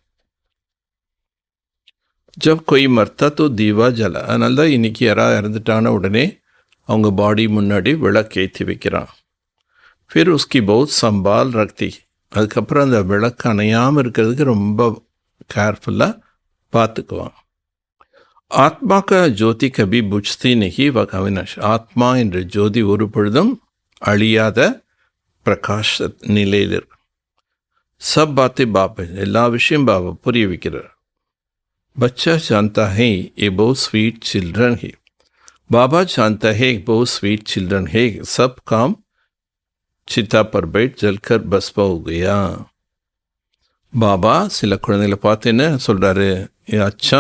जब कोई मरता तो दीवा जला. அதனால தான் இன்றைக்கி யாராவது இறந்துட்டான உடனே அவங்க பாடி முன்னாடி விளக்கேற்றி வைக்கிறான். फिर उसकी बहुत संभाल रखती. அதுக்கப்புறம் அந்த விளக்கு அணையாமல் இருக்கிறதுக்கு ரொம்ப கேர்ஃபுல்லாக பார்த்துக்குவான். ஆத்மா का ज्योति कभी बुझती नहीं वह अविनाश. ஆத்மா என்ற ஜோதி ஒரு பொழுதும் அழியாத பிரகாஷ நிலையில் இருக்கு. सब बातें बाप எல்லா விஷயம் பாபா புரிய வைக்கிறார். बच्चा जानता है ये बहुत स्वीट चिल्ड्रन है. बाबा जानता है बहुत स्वीट चिल्ड्रन है. सब काम चिता पर बैठ जलकर भस्म हो गया. பாபா சில குழந்தைகளை பார்த்து என்ன சொல்கிறாரு, அச்சா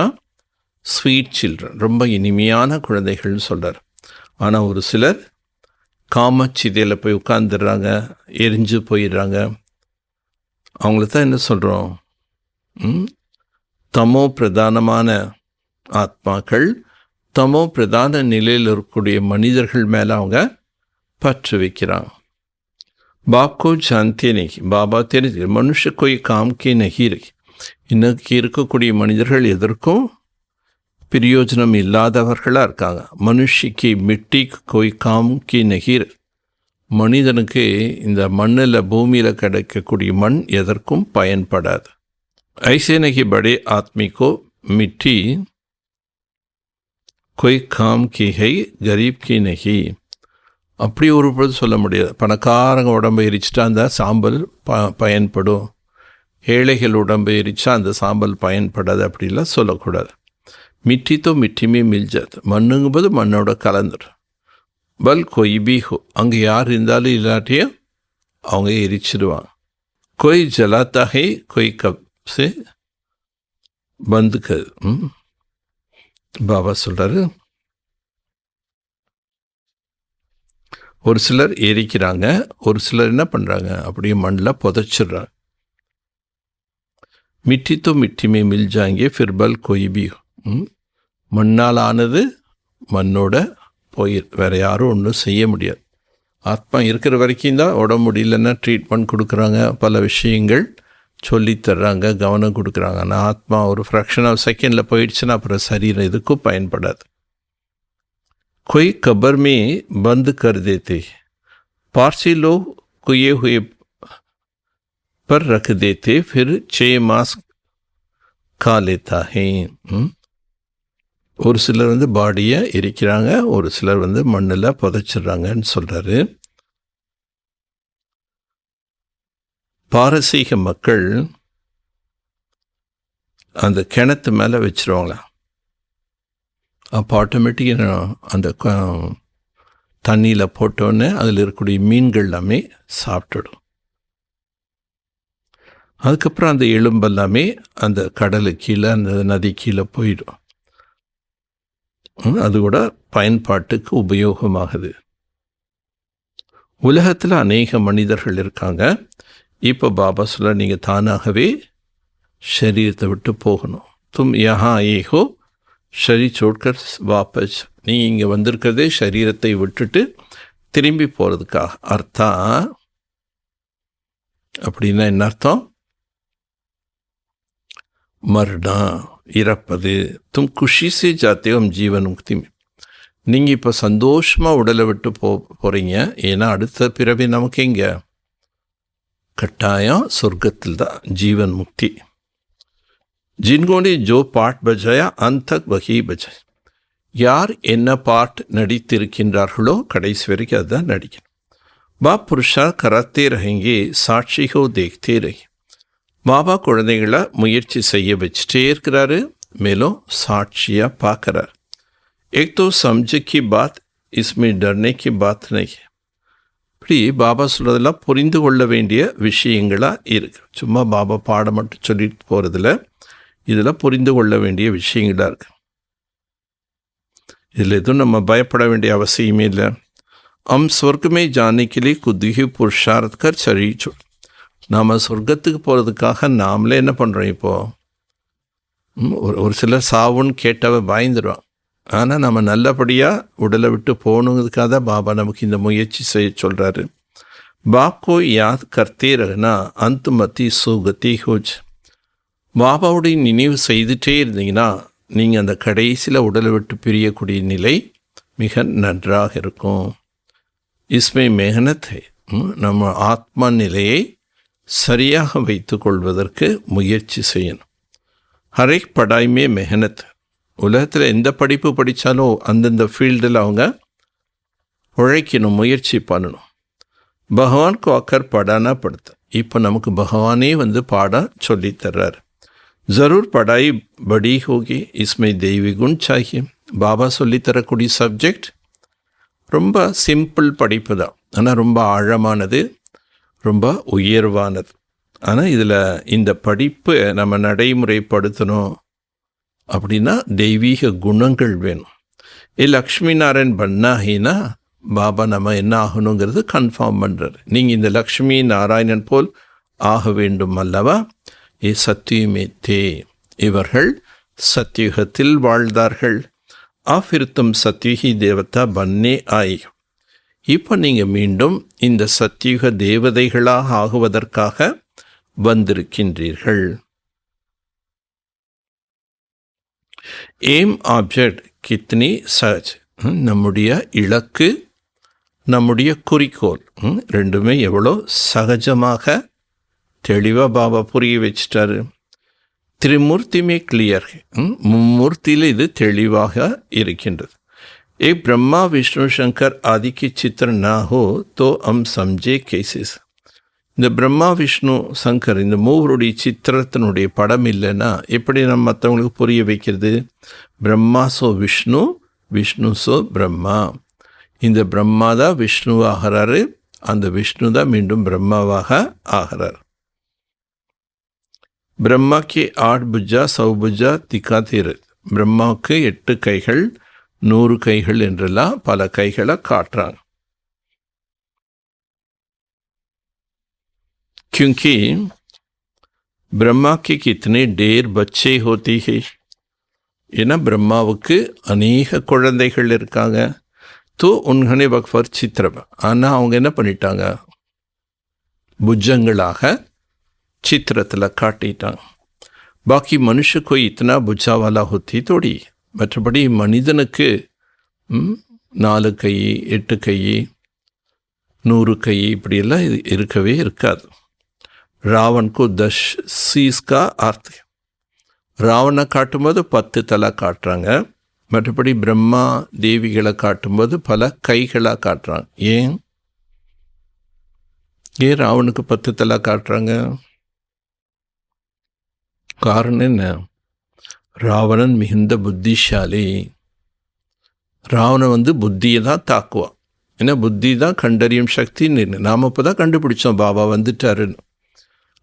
ஸ்வீட் சில்ட்ரன் ரொம்ப இனிமையான குழந்தைகள்னு சொல்கிறார். ஆனால் ஒரு சிலர் காமச்சிதையில் போய் உட்காந்துடுறாங்க, எரிஞ்சு போயிடுறாங்க. அவங்கள தான் என்ன சொல்கிறோம், தமோ பிரதானமான ஆத்மாக்கள், தமோ பிரதான நிலையில் இருக்கக்கூடிய மனிதர்கள் மேலே அவங்க பற்று வைக்கிறாங்க. பாப்கோ ஜான்தே நகி. பாபா தெரிஞ்சு மனுஷ கோய் காம்கே நகி ரகி. இன்னைக்கு இருக்கக்கூடிய மனிதர்கள் எதற்கும் பிரயோஜனம் இல்லாதவர்களாக இருக்காங்க. மனுஷிக்கு மிட்டி கோய் காம்கே நகி ரகி. மனிதனுக்கு இந்த மண்ணில் பூமியில் கிடைக்கக்கூடிய மண் எதற்கும் பயன்படாது. ऐसे नहीं बड़े आदमी को मिट्टी कोई काम की है, गरीब की नहीं. அப்படி ஒரு பொழுது சொல்ல முடியாது. பணக்காரங்க உடம்பை எரிச்சிட்டா அந்த சாம்பல் பயன்படும், ஏழைகள் உடம்பை எரிச்சா அந்த சாம்பல் பயன்படாது அப்படிலாம் சொல்லக்கூடாது. மிட்டி தோ மிட்டிமே மில்ஜாது. மண்ணுங்கும்போது மண்ணோட கலந்துடும். பல் கொய் பி ஹோ, அங்கே யார் இருந்தாலும் இல்லாட்டியும் அவங்க எரிச்சிடுவாங்க. கொய் ஜலாத்தா ஹை கொய் கப் से बंद कर. பாபா சொல்கிறாரு, ஒரு சிலர் எரிக்கிறாங்க, ஒரு சிலர் என்ன பண்ணுறாங்க அப்படியே மண்ணில் புதைச்சிடுறாங்க. மிட்டி தோ மிட்டி மே மில் ஜாங்கே ஃபிர் பல் கோய் பி. மண்ணால் ஆனது மண்ணோட வேறு யாரும் ஒன்றும் செய்ய முடியாது. ஆத்மா இருக்கிற வரைக்கும் தான் உடம்பு முடியலன்னா ட்ரீட்மெண்ட் கொடுக்குறாங்க, பல விஷயங்கள் சொல்லித்தர்றாங்க, கவனம் கொடுக்குறாங்க. ஆனால் ஆத்மா ஒரு ஃப்ராக்ஷன் ஆஃப் செகண்டில் போயிடுச்சுன்னா அப்புறம் சரீரம் எதுக்கும் பயன்படாது. कोई कब्र में बंद कर देते, पारसी लोग कुए हुए पर रख देते, फिर 6 मास खा लेता है. ஒரு சிலர் வந்து பாடியை எரிக்கிறாங்க, ஒரு சிலர் வந்து மண்ணில் புதைச்சிட்றாங்கன்னு சொல்கிறாரு. பாரசீக மக்கள் அந்த கிணத்து மேலே வச்சுருவாங்களாம். அப்போ ஆட்டோமேட்டிக்காக அந்த தண்ணியில் போட்டோன்னே அதில் இருக்கக்கூடிய மீன்கள் எல்லாமே சாப்பிட்டுடும். அதுக்கப்புறம் அந்த எலும்பெல்லாமே அந்த கடலு கீழே அந்த நதி கீழே போயிடும். அது கூட பயன்பாட்டுக்கு உபயோகமாகுது. உலகத்தில் அநேக மனிதர்கள் இருக்காங்க. இப்போ பாபா சொல்ல, நீங்கள் தானாகவே சரீரத்தை விட்டு போகணும். தும் யஹா ஏஹோ ஷரீர் சோட்கர் வாபஸ், நீங்கள் இங்கே வந்திருக்கிறதே சரீரத்தை விட்டுட்டு திரும்பி போகிறதுக்காக. அர்த்தா அப்படின்னா என்ன அர்த்தம்? மர்னா இறப்பது. தும் குஷி சே ஜாத்தே ஹம் ஜீவன் முக்தி. நீங்கள் இப்போ சந்தோஷமாக உடலை விட்டு போகிறீங்க. ஏன்னா அடுத்த பிறவி நமக்கு எங்கே? கட்டாயம் சொர்க்கத்தில் தான் ஜீவன் முக்தி. ஜின்கோனே ஜோ பாட் பஜாயா அந்தக் வகி பஜாய். யார் என்ன பாட் நடித்திருக்கின்றார்களோ கடைசி வரைக்கும் அதுதான் நடிக்கணும். பாப் புருஷா கராத்தே ரஹேங்கே சாட்சிகோ தேக்தே ரஹி. பாபா குழந்தைகளை முயற்சி செய்ய வச்சுட்டே இருக்கிறாரு, மேலும் சாட்சியாக பார்க்குறாரு. एक तो समझ की बात, इसमें डरने की बात नहीं है. இப்படி பாபா சொல்கிறதெல்லாம் புரிந்து கொள்ள வேண்டிய விஷயங்களாக இருக்குது. சும்மா பாபா பாடம் மட்டும் சொல்லிட்டு போகிறதில்ல, இதில் புரிந்து கொள்ள வேண்டிய விஷயங்களாக இருக்குது. இதில் எதுவும் நம்ம பயப்பட வேண்டிய அவசியமே இல்லை. हम स्वर्ग में जाने के लिए खुद ही पुरुषार्थ कर शरीर छोड़. நாம் சொர்க்கத்துக்கு போகிறதுக்காக நாமளே என்ன பண்ணுறோம்? இப்போது ஒரு சிலர் சாவுன்னு கேட்டவ பயந்துடுவான். ஆனால் நம்ம நல்லபடியாக உடலை விட்டு போகணுங்கிறதுக்காக தான் பாபா நமக்கு இந்த முயற்சி செய்ய சொல்கிறாரு. பாப்கோ யாத் கர்த்தே ரஹனா அந்த மத்தி சுகத்தி ஹோஜ். பாபாவுடைய நினைவு செய்துட்டே இருந்தீங்கன்னா நீங்கள் அந்த கடைசியில் உடலை விட்டு பிரியக்கூடிய நிலை மிக நன்றாக இருக்கும். இஸ்மே மெஹனத் ஹை. நம்ம ஆத்மா நிலையை சரியாக வைத்து கொள்வதற்கு முயற்சி செய்யணும். ஹரேக் படாய்மே மெஹனத். உலகத்தில் எந்த படிப்பு படித்தாலும் அந்தந்த ஃபீல்டில் அவங்க உழைக்கணும், முயற்சி பண்ணணும். பகவான்க்கு அக்கர் படானா படுத்த. இப்போ நமக்கு பகவானே வந்து பாட சொல்லித்தர்றார். ஜரூர் படாய் படி ஹோகி, இஸ்மே தெய்வீ குண் சாஹியே. பாபா சொல்லித்தரக்கூடிய சப்ஜெக்ட் ரொம்ப சிம்பிள் படிப்பு தான், ஆனால் ரொம்ப ஆழமானது, ரொம்ப உயர்வானது. ஆனால் இதில் இந்த படிப்பு நம்ம நடைமுறைப்படுத்தணும் அப்படின்னா தெய்வீக குணங்கள் வேணும். லக்ஷ்மி நாராயண் பண்ணாகினா பாபா நம்ம என்ன ஆகணுங்கிறது கன்ஃபார்ம் பண்ணுறாரு. நீங்கள் இந்த லக்ஷ்மி நாராயணன் போல் ஆக வேண்டும் அல்லவா? சத்தியுமே தே. இவர்கள் சத்தியுகத்தில் வாழ்ந்தார்கள். ஆஃபிருத்தம் சத்யுகி தேவதா பன்னே ஆய். இப்போ நீங்கள் மீண்டும் இந்த சத்தியுக தேவதைகளாக ஆகுவதற்காக வந்திருக்கின்றீர்கள். एम ऑब्जेक्ट कितनी सहज. நம்முடைய இலக்கு, நம்முடைய குறிக்கோள் ரெண்டுமே எவ்வளோ சகஜமாக தெளிவாக பாபா புரிய வச்சிட்டாரு. திரிமூர்த்தியுமே கிளியர். மும்மூர்த்தியில் இது தெளிவாக இருக்கின்றது. एक ब्रह्मा विष्णु शंकर आदि की चित्र ना हो तो हम समझे कैसे. இந்த பிரம்மா விஷ்ணு சங்கர் இந்த மூவருடைய சித்திரத்தினுடைய படம் இல்லைன்னா எப்படி நம்ம மற்றவங்களுக்கு புரிய வைக்கிறது? Brahma so Vishnu, Vishnu so Brahma. இந்த பிரம்மா தான் விஷ்ணு ஆகிறாரு, அந்த விஷ்ணு தான் மீண்டும் பிரம்மாவாக ஆகிறார். பிரம்மாக்கு 8 புஜா 100 புஜா திகாதீர். பிரம்மாவுக்கு 8 கைகள் 100 கைகள் என்றெல்லாம் பல கைகளை காட்டுறாங்க. क्योंकि ब्रह्मा के कितने ढेर बच्चे होती है. ஏன்னா பிரம்மாவுக்கு அநேக குழந்தைகள் இருக்காங்க. தோ உன்கனே வக்ஃபர் சித்திரம். ஆனால் அவங்க என்ன பண்ணிட்டாங்க? புஜங்களாக சித்திரத்தில் காட்டிட்டாங்க. பாக்கி மனுஷக்கு இத்தனா புஜாவாலா ஹொத்தி தோடி. மற்றபடி மனிதனுக்கு 4 கை 8 கை 100 கை இப்படியெல்லாம் இது இருக்கவே இருக்காது. ராவன் கோ 10 சீஸ் கா அர்த்த. ராவனை காட்டும்போது 10 தலை காட்டுறாங்க. மற்றபடி பிரம்மா தேவிகளை காட்டும்போது பல கைகளாக காட்டுறாங்க. ஏன் ராவனுக்கு 10 தலை காட்டுறாங்க? காரணம் என்ன? ராவணன் மிகுந்த புத்திசாலி. ராவணன் புத்தியை தான் தாக்குவான். ஏன்னா புத்தி தான் கண்டறியும் சக்தின்னு நாம் இப்போ தான் கண்டுபிடிச்சோம் பாபா வந்துட்டாருன்னு.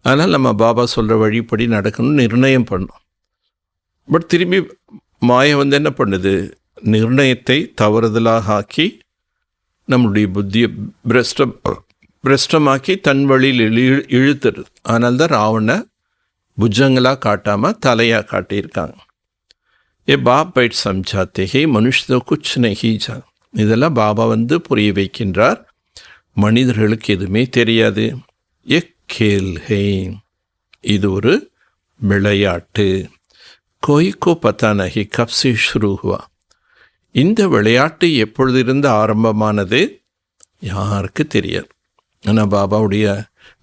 அதனால் நம்ம பாபா சொல்கிற வழிப்படி நடக்கணும்னு நிர்ணயம் பண்ணோம். பட் திரும்பி மாயை என்ன பண்ணுது? நிர்ணயத்தை தவறுதலாக ஆக்கி நம்மளுடைய புத்தியை பிரஷ்டமாக்கி தன் வழியில் இழுத்துடுது. அதனால்தான் ராவண புஜங்களாக காட்டாமல் தலையாக காட்டியிருக்காங்க. ஏ பாப் பைட் சம்ஜாத்தே ஹே மனுஷோ குச் நஹி ஜா. இதெல்லாம் பாபா வந்து புரிய வைக்கின்றார். மனிதர்களுக்கு எதுவுமே தெரியாது. எக் கேல் ஹே, இது ஒரு விளையாட்டு. கோய்கோ பத்தா நஹி கப் சே ஷுரு ஹுவா. இந்த விளையாட்டு எப்பொழுதிருந்து ஆரம்பமானது யாருக்கு தெரியாது. ஆனால் பாபாவுடைய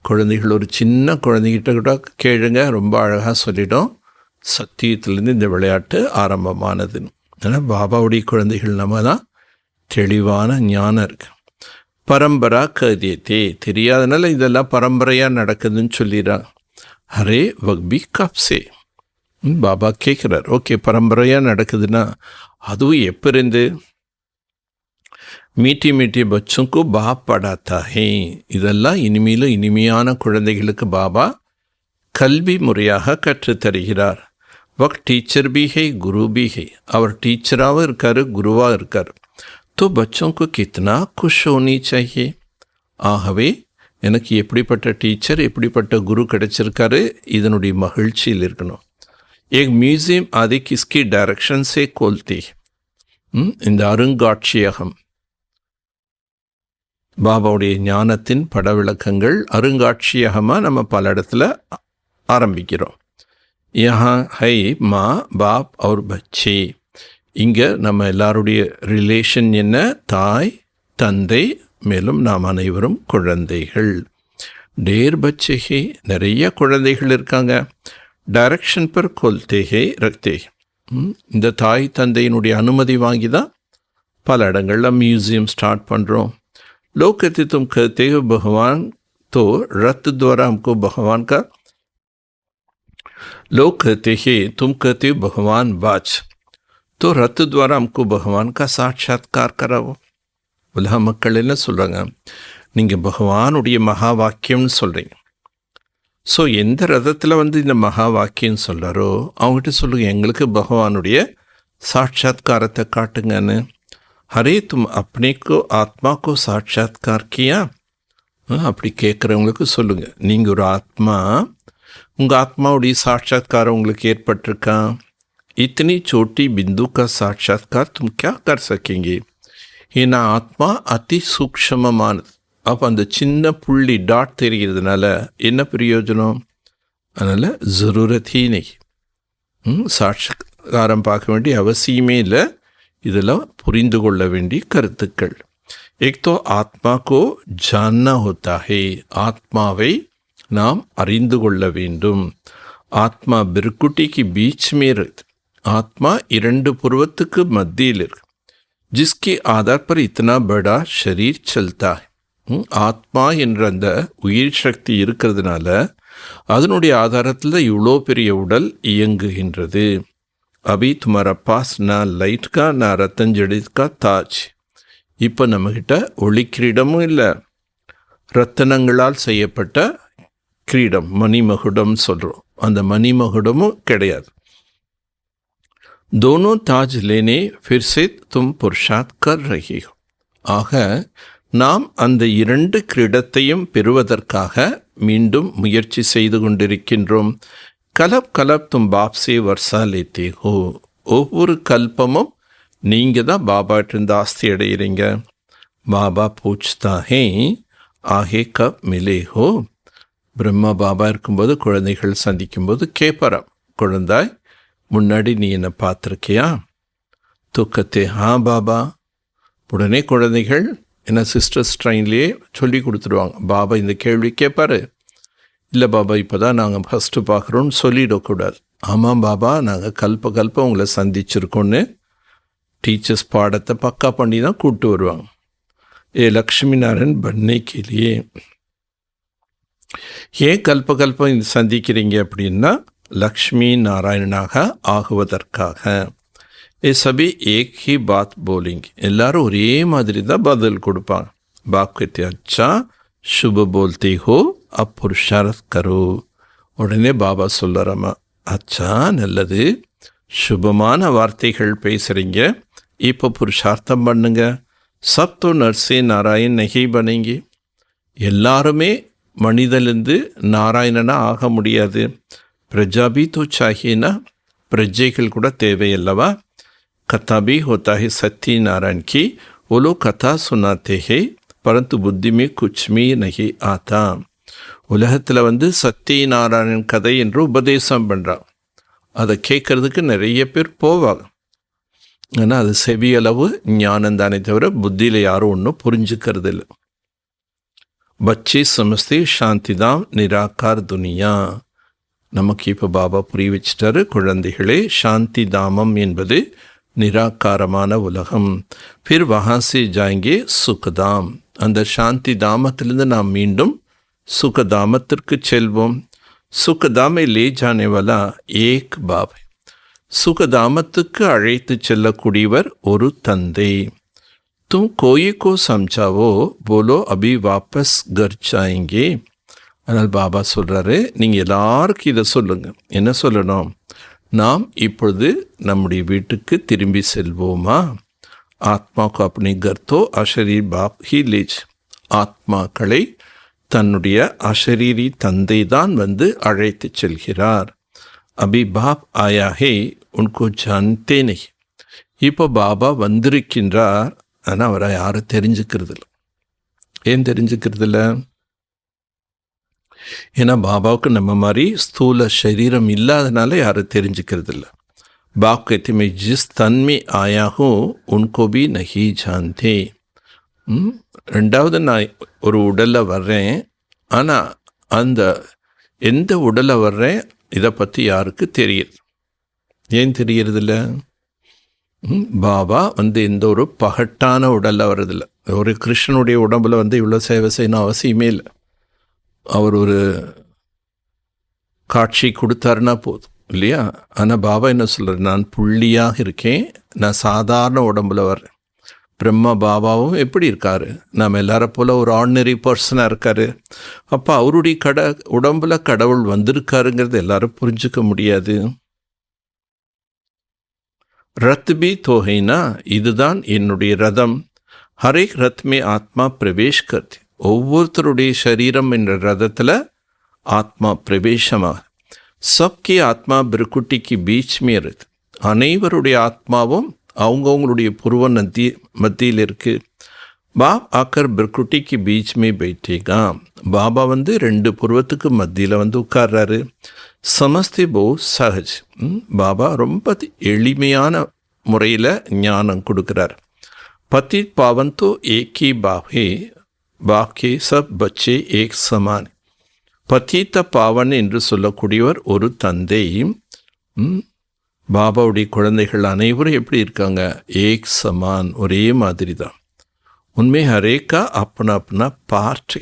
குழந்தைகள் ஒரு சின்ன குழந்தைகிட்ட கூட கேளுங்க, ரொம்ப அழகாக சொல்லிடும் சத்தியத்திலேருந்து இந்த விளையாட்டு ஆரம்பமானது. ஆனால் பாபாவுடைய குழந்தைகள் நம்ம தான் தெளிவான ஞானம் இருக்கு. பரம்பரா கதியத்தே, தெரியாதனால இதெல்லாம் பரம்பரையாக நடக்குதுன்னு சொல்லிடுறாங்க. ஹரே வக்பி கப்சே. பாபா கேட்குறார், ஓகே பரம்பரையாக நடக்குதுன்னா அதுவும் எப்போ இருந்து? மீட்டி மீட்டி பச்சுக்கு பாப் படாத்தா ஹே. இதெல்லாம் இனிமேலும் இனிமையான குழந்தைகளுக்கு பாபா கல்வி முறையாக கற்றுத்தருகிறார். வக் டீச்சர் பி ஹே குரு பி ஹே. அவர் டீச்சராகவும் இருக்கார், குருவாக இருக்கார். தோ பச்சோக்கு கித்னா குஷ் ஹோனி சாஹியே. ஆகவே எனக்கு எப்படிப்பட்ட டீச்சர் எப்படிப்பட்ட குரு கிடைச்சிருக்காரு, இதனுடைய மகிழ்ச்சியில் இருக்கணும். ஏக் மியூசியம் ஆதி கிஸ்கி டைரக்ஷன் சே கோல்தி. இந்த அருங்காட்சியகம் பாபாவுடைய ஞானத்தின் பட விளக்கங்கள் அருங்காட்சியகமாக நம்ம பல இடத்துல ஆரம்பிக்கிறோம். யஹா ஹை மா பாப் அவர் பச்சே. இங்கே நம்ம எல்லாருடைய ரிலேஷன் என்ன? தாய் தந்தை, மேலும் நாம் அனைவரும் குழந்தைகள். டேர் பச்சே ஹே, நிறைய குழந்தைகள் இருக்காங்க. டைரக்ஷன் பர் கொல்தே ஹே ரக்தே. இந்த தாய் தந்தையினுடைய அனுமதி வாங்கி தான் பல இடங்களில் மியூசியம் ஸ்டார்ட் பண்ணுறோம். लोग कहते तुम कहते हो भगवान, तो रथ द्वारा हमको भगवान का, लोग कहते हैं तुम कहते हो भगवान बाज, तो रथ द्वारा हमको भगवान का साक्षात्कार कराओ. உலக மக்கள் என்ன சொல்கிறாங்க? நீங்கள் பகவானுடைய மகா வாக்கியம்னு சொல்கிறீங்க. ஸோ எந்த ரதத்தில் வந்து இந்த மகா வாக்கியம் சொல்கிறாரோ அவங்ககிட்ட சொல்லுங்கள், எங்களுக்கு பகவானுடைய சாட்சாத்காரத்தை காட்டுங்கன்னு. ஹரே தும் அப்னேக்கோ ஆத்மாக்கோ சாட்சாத்கார் கியா. அப்படி கேட்குறவங்களுக்கு சொல்லுங்கள், நீங்கள் ஒரு ஆத்மா, உங்கள் ஆத்மாவுடைய சாட்சாத்காரம் உங்களுக்கு ஏற்பட்டிருக்கா? இத்தனி சோட்டி பிந்து கா சாட்சாத்கார் தும் கியா கர் சக்கேங்கே. ஏன்னா ஆத்மா அதி சூக்ஷமமானது. அப்போ அந்த சின்ன புள்ளி டாட் தெரிகிறதுனால என்ன பிரயோஜனம்? அதனால் ஜரூரத்தே நெய். சாட்சாத்காரம் பார்க்க வேண்டிய அவசியமே இல்லை. இதெல்லாம் புரிந்து கொள்ள வேண்டிய கருத்துக்கள். एक तो ஆத்மா கோ ஜான்னா ஹோத்தா ஹே. ஆத்மாவை நாம் அறிந்து கொள்ள வேண்டும். ஆத்மா பிர்குட்டிக்கு பீச் மே இருக்கு. ஆத்மா இரண்டு புருவத்துக்கு மத்தியில் இருக்கு. जिसके आधार पर इतना बड़ा शरीर चलता है. ஆத்மா என்ற அந்த உயிர் சக்தி இருக்கிறதுனால அதனுடைய ஆதாரத்தில் இவ்வளோ பெரிய உடல் இயங்குகின்றது. அபி துமாரா பாஸ் நா லைட் கா நா ரத்தஞ்சடித் கா தாஜ். இப்போ நம்மக்கிட்ட ஒளி கிரீடமும் இல்லை, ரத்தனங்களால் செய்யப்பட்ட கிரீடம் மணிமகுடம் சொல்கிறோம், அந்த மணிமகுடமும் கிடையாது. दोनों ताज लेने फिर से तुम पुरुषार्थ कर रही हो. ஆக நாம் அந்த இரண்டு கிரீடத்தையும் பெறுவதற்காக மீண்டும் முயற்சி செய்து கொண்டிருக்கின்றோம். கலப் கலப் தும் பாப் சே வர்ஷா லேத்தே ஹோ. ஒவ்வொரு கல்பமும் நீங்கள் தான் பாபாட்டிருந்து ஆஸ்தி அடைகிறீங்க. பாபா பூச்தா ஹே ஆஹே கப் மிலே ஹோ. பிரம்மா பாபா இருக்கும்போது குழந்தைகள் சந்திக்கும்போது கேட்பாராம், குழந்தாய் முன்னாடி நீ என்னை பார்த்துருக்கியா? தூக்கத்தே ஹா பாபா. உடனே குழந்தைகள் என்ன சிஸ்டர்ஸ் ட்ரெயின்லேயே சொல்லி கொடுத்துருவாங்க. பாபா இந்த கேள்வி கேட்பாரு. இல்லை பாபா இப்போ தான் நாங்கள் ஃபஸ்ட்டு பார்க்குறோன்னு சொல்லிடக்கூடாது. ஆமாம் பாபா, நாங்கள் கல்ப உங்களை சந்திச்சிருக்கோன்னு டீச்சர்ஸ் பாடத்தை பக்கா பண்ணி தான் கூப்பிட்டு வருவாங்க. ஏ லக்ஷ்மி நாராயண் பண்ணே கேலியே. ஏன் கல்ப சந்திக்கிறீங்க அப்படின்னா லக்ஷ்மி நாராயணனாக ஆகுவதற்காக. ஏ சபி ஏக் ஹி பாத் போலிங். எல்லாரும் ஒரே மாதிரி தான் பதில் கொடுப்பாங்க. பாப் கே அச்சா சுப போல்தே ஹோ அப் புருஷார்த் கரோ. உடனே பாபா சொல்லறாமா, அச்சா நல்லது, சுபமான வார்த்தைகள் பேசுகிறீங்க, இப்போ புருஷார்த்தம் பண்ணுங்க. சப் தோ நர்ஸே நாராயண் நகை பனேங்கி. எல்லாருமே மனிதனிலிருந்து நாராயணனாக ஆக முடியாது. प्रजा भी तो चाहिए ना, प्रजेகள் கூட தேவையல்லவா. कथा भी होता है सत्यनारायण की, वो लोग कथा सुनाते हैं परंतु बुद्धि में कुछ भी नहीं आता. உலகத்தில் சத்தியநாராயணன் கதை என்று உபதேசம் பண்ணுறான். அதை கேட்கறதுக்கு நிறைய பேர் போவாங்க. ஆனால் அது செவியளவு ஞானம் தானே தவிர புத்தியில் யாரும் ஒன்றும் புரிஞ்சுக்கிறது இல்லை. பச்சி சமஸ்தே சாந்திதாம் நிராகார் துனியா. நமக்கு இப்போ பாபா புரிய வச்சிட்டாரு, குழந்தைகளே சாந்தி தாமம் என்பது நிராகாரமான உலகம். फिर वहाँ से जाएंगे சுகதாம். அந்த சாந்தி தாமத்திலிருந்து நாம் மீண்டும் சுகதாமத்திற்கு செல்வோம். சுகதாமை லே ஜானே வாலா ஏக் பாப். சுகதாமத்துக்கு அழைத்து செல்லக்கூடியவர் ஒரு தந்தை. तुम कोई को समझावो बोलो अभी वापस घर जाएंगे. அதனால் பாபா சொல்கிறாரு, நீங்கள் எல்லாருக்கும் இதை சொல்லுங்க. என்ன சொல்லணும்? நாம் இப்பொழுது நம்முடைய வீட்டுக்கு திரும்பி செல்வோமா? ஆத்மாக்கு அப்படி கர்த்தோ அஷரீர் பாப் ஹி லேஜ். ஆத்மாக்களை தன்னுடைய அஷரீரி தந்தை தான் அழைத்து செல்கிறார். அபி பாப் ஆயா ஹே உன்கோ ஜான்தே நஹி. இப்போ பாபா வந்திருக்கின்றார், ஆனால் அவரை யாரும் தெரிஞ்சுக்கிறது இல்லை. ஏன் தெரிஞ்சுக்கிறது இல்லை? ஏன்னா பாபாவுக்கு நம்ம மாதிரி ஸ்தூல சரீரம் இல்லாதனால யாரும் தெரிஞ்சுக்கிறது இல்லை. பாப் कहते मैं जिस तन में आया हूँ उनको भी नहीं जानते. ரெண்டாவது நான் ஒரு உடலில் வர்றேன், ஆனால் அந்த எந்த உடலில் வர்றேன் இதை பற்றி யாருக்கு தெரியுது? ஏன் தெரியறதில்ல? பாபா எந்த ஒரு பகட்டான உடலில் வர்றதில்லை. ஒரு கிருஷ்ணனுடைய உடம்புல இவ்வளோ சேவை செய்யணும் அவசியமே இல்லை. அவர் ஒரு காட்சி கொடுத்தாருன்னா போதும் இல்லையா? ஆனால் பாபா என்ன சொல்கிறார்? நான் புள்ளியாக இருக்கேன், நான் சாதாரண உடம்புல வர்றேன். பிரம்மா பாபாவும் எப்படி இருக்காரு? நம்ம எல்லார போல் ஒரு ஆர்டினரி பர்சனாக இருக்கார். அப்போ அவருடைய உடம்புல கடவுள் வந்திருக்காருங்கிறது எல்லாரும் புரிஞ்சுக்க முடியாது. ரத் பி தோஹைனா, இதுதான் என்னுடைய ரதம். ஹரேக் ரத்மே ஆத்மா பிரவேஷ் கர்த்தி. ஒவ்வொருத்தருடைய சரீரம் என்ற ரதத்தில் ஆத்மா பிரவேசமாக. சப்கி ஆத்மா பிருக்குட்டிக்கு பீச்மே இருக்கு. அனைவருடைய ஆத்மாவும் அவங்கவுங்களுடைய புருவ மத்தியில் இருக்கு. பாப் ஆக்கர் பிருக்குட்டிக்கு பீச்மே பைட்டேகா. பாபா ரெண்டு புருவத்துக்கு மத்தியில் உட்கார்றாரு. சமஸ்தே போ சஹஜ். பாபா ரொம்ப எளிமையான முறையில் ஞானம் கொடுக்குறார். பதி பாவன் தோ ஏக் ஹி பாப் ஹே, பாப் கே சப் பச்சே ஏக் சமான். பதீத்த பாவன் என்று சொல்லக்கூடியவர் ஒரு தந்தை. பாபாவுடைய குழந்தைகள் அனைவரும் எப்படி இருக்காங்க? ஏக் சமான், ஒரே மாதிரி தான். உண்மை ஹரேக்கா அப்பனா அப்பனா பார்ட்.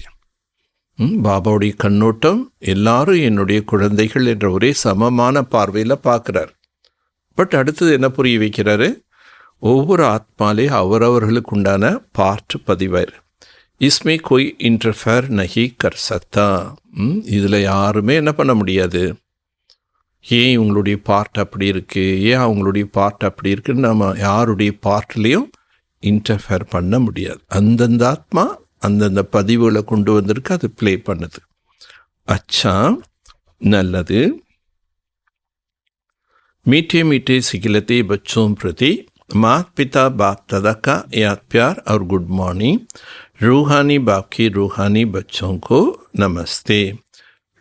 பாபாவுடைய கண்ணோட்டம் எல்லாரும் என்னுடைய குழந்தைகள் என்ற ஒரே சமமான பார்வையில் பார்க்குறார். பட் அடுத்தது என்ன புரிய வைக்கிறாரு? ஒவ்வொரு ஆத்மாலே அவரவர்களுக்கு உண்டான பார்ட் பதிவார். இஸ்மே கோய் இன்டர்ஃபேர் நஹி கர் சக்தா. இதில் யாருமே என்ன பண்ண முடியாது. ஏன் இவங்களுடைய பார்ட் அப்படி இருக்குது, ஏன் அவங்களுடைய பார்ட் அப்படி இருக்குன்னு நம்ம யாருடைய பார்ட்லேயும் இன்டர்ஃபேர் பண்ண முடியாது. அந்தந்த ஆத்மா அந்தந்த பதிவுகளை கொண்டு வந்திருக்கு, அது ப்ளே பண்ணுது. அச்சா, நல்லது. मीठे मीठे सिखिलते बच्चों प्रति माता पिता बाप दादा का याद प्यार और गुड मॉर्निंग. रूहानी बाप की रूहानी बच्चों को नमस्ते.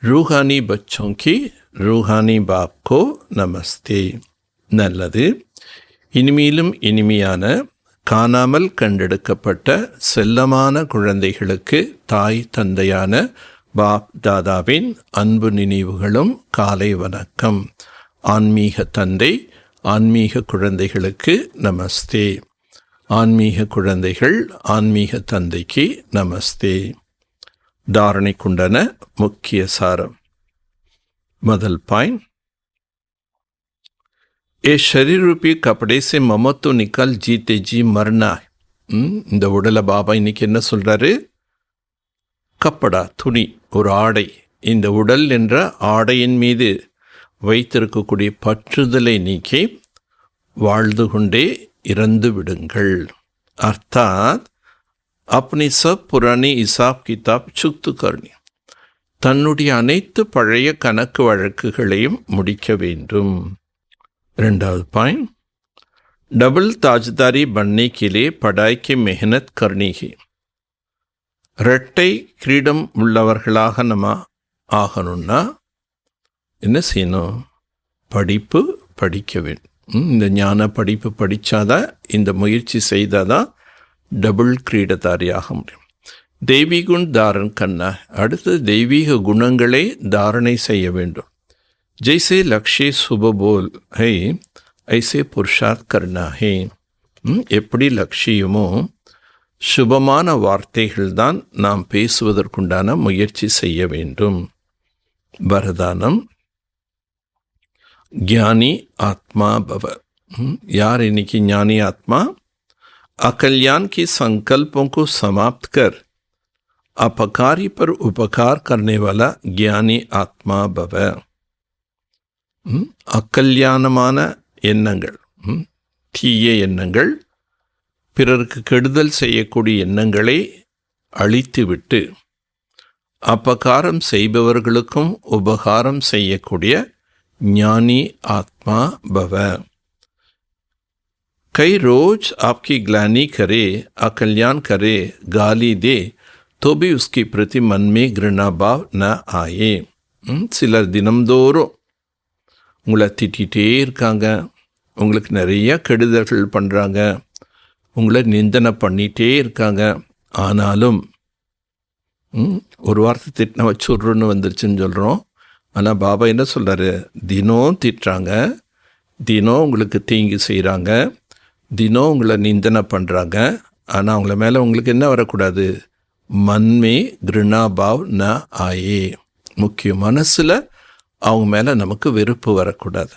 रूहानी बच्चों की रूहानी बाप को नमस्ते. நல்லது. இனிமேலும் இனிமையான காணாமல் கண்டெடுக்கப்பட்ட செல்லமான குழந்தைகளுக்கு தாய் தந்தையான பாப் தாதாவின் அன்பு நினைவுகளும் காலை வணக்கம். ஆன்மீக தந்தை ஆன்மீக குழந்தைகளுக்கு நமஸ்தே. ஆன்மீக குழந்தைகள் ஆன்மீக தந்தைக்கு நமஸ்தே. தாரணைக்குண்டான முக்கிய சாரம். முதல் பாயிண்ட், ए शरीर रूपी कपड़े से ममो तो निकल जीते जी मरना. இந்த உடலை பாபா இன்னைக்கு என்ன சொல்றாரு? கப்படா, துணி, ஒரு ஆடை. இந்த உடல் என்ற ஆடையின் மீது வைத்திருக்கக்கூடிய பற்றுதலை நீக்கி வாழ்ந்து கொண்டே இறந்து விடுங்கள். அர்த்தாத் अपनी सब पुरानी हिसाब किताब चुक्त करनी. தன்னுடைய அனைத்து பழைய கணக்கு வழக்குகளையும் முடிக்க வேண்டும். 2வது பாயிண்ட், டபுள் தாஜ்தாரி பன்னை के लिए पढ़ाई की मेहनत करनी है. இரட்டை கிரீடம் உள்ளவர்களாக நம்ம ஆகணும்னா என்ன செய்யணும்? படிப்பு படிக்க வேண்டும். இந்த ஞான படிப்பு படித்தாதான், இந்த முயற்சி செய்தாதான் டபுள் கிரீடதாரி ஆக முடியும். தெய்வீகுண் தாரன் கண்ணா, அடுத்து தெய்வீக குணங்களை தாரணை செய்ய வேண்டும். ஜெய்சே லக்ஷே சுபபோல் ஹை ஐசே புருஷார்த் கர்னா ஹே. எப்படி லட்சியமோ சுபமான வார்த்தைகள் தான் நாம் பேசுவதற்குண்டான முயற்சி செய்ய வேண்டும். வரதானம், ज्ञानी आत्मा भव. यार इनकी ज्ञानी आत्मा अकल्याण की संकल्पों को समाप्त कर अपकारी पर उपकार करने वाला ज्ञानी आत्मा भव. அக்கல்யாணமான எண்ணங்கள், தீய எண்ணங்கள், பிறருக்கு கெடுதல் செய்யக்கூடிய எண்ணங்களை அழித்துவிட்டு அபகாரம் செய்பவர்களுக்கும் உபகாரம் செய்யக்கூடிய ज्ञानी आत्मा भव. कई रोज आपकी ग्लानि करे, अकल्याण करे, गाली दे तो भी उसके प्रति मन में घृणा भाव न आए. சிலர் தினம்தோறும் உங்களை திட்டிகிட்டே இருக்காங்க, உங்களுக்கு நிறைய கெடுதல்கள் பண்ணுறாங்க, உங்களை நிந்தனை பண்ணிகிட்டே இருக்காங்க. ஆனாலும் ஒரு வார்த்தை திட்டின வச்சுட்றோன்னு வந்துருச்சுன்னு சொல்கிறோம். ஆனால் பாபா என்ன சொல்கிறாரு? தினம் திட்டுறாங்க, தினம் உங்களுக்கு தீங்கு செய்கிறாங்க, தினம் உங்களை நிந்தனை பண்ணுறாங்க. ஆனால் அவங்கள மேலே உங்களுக்கு என்ன வரக்கூடாது? மன்மே கிருணாபாவ் ந ஆயே. முக்கியம், மனசில் அவங்க மேலே நமக்கு வெறுப்பு வரக்கூடாது.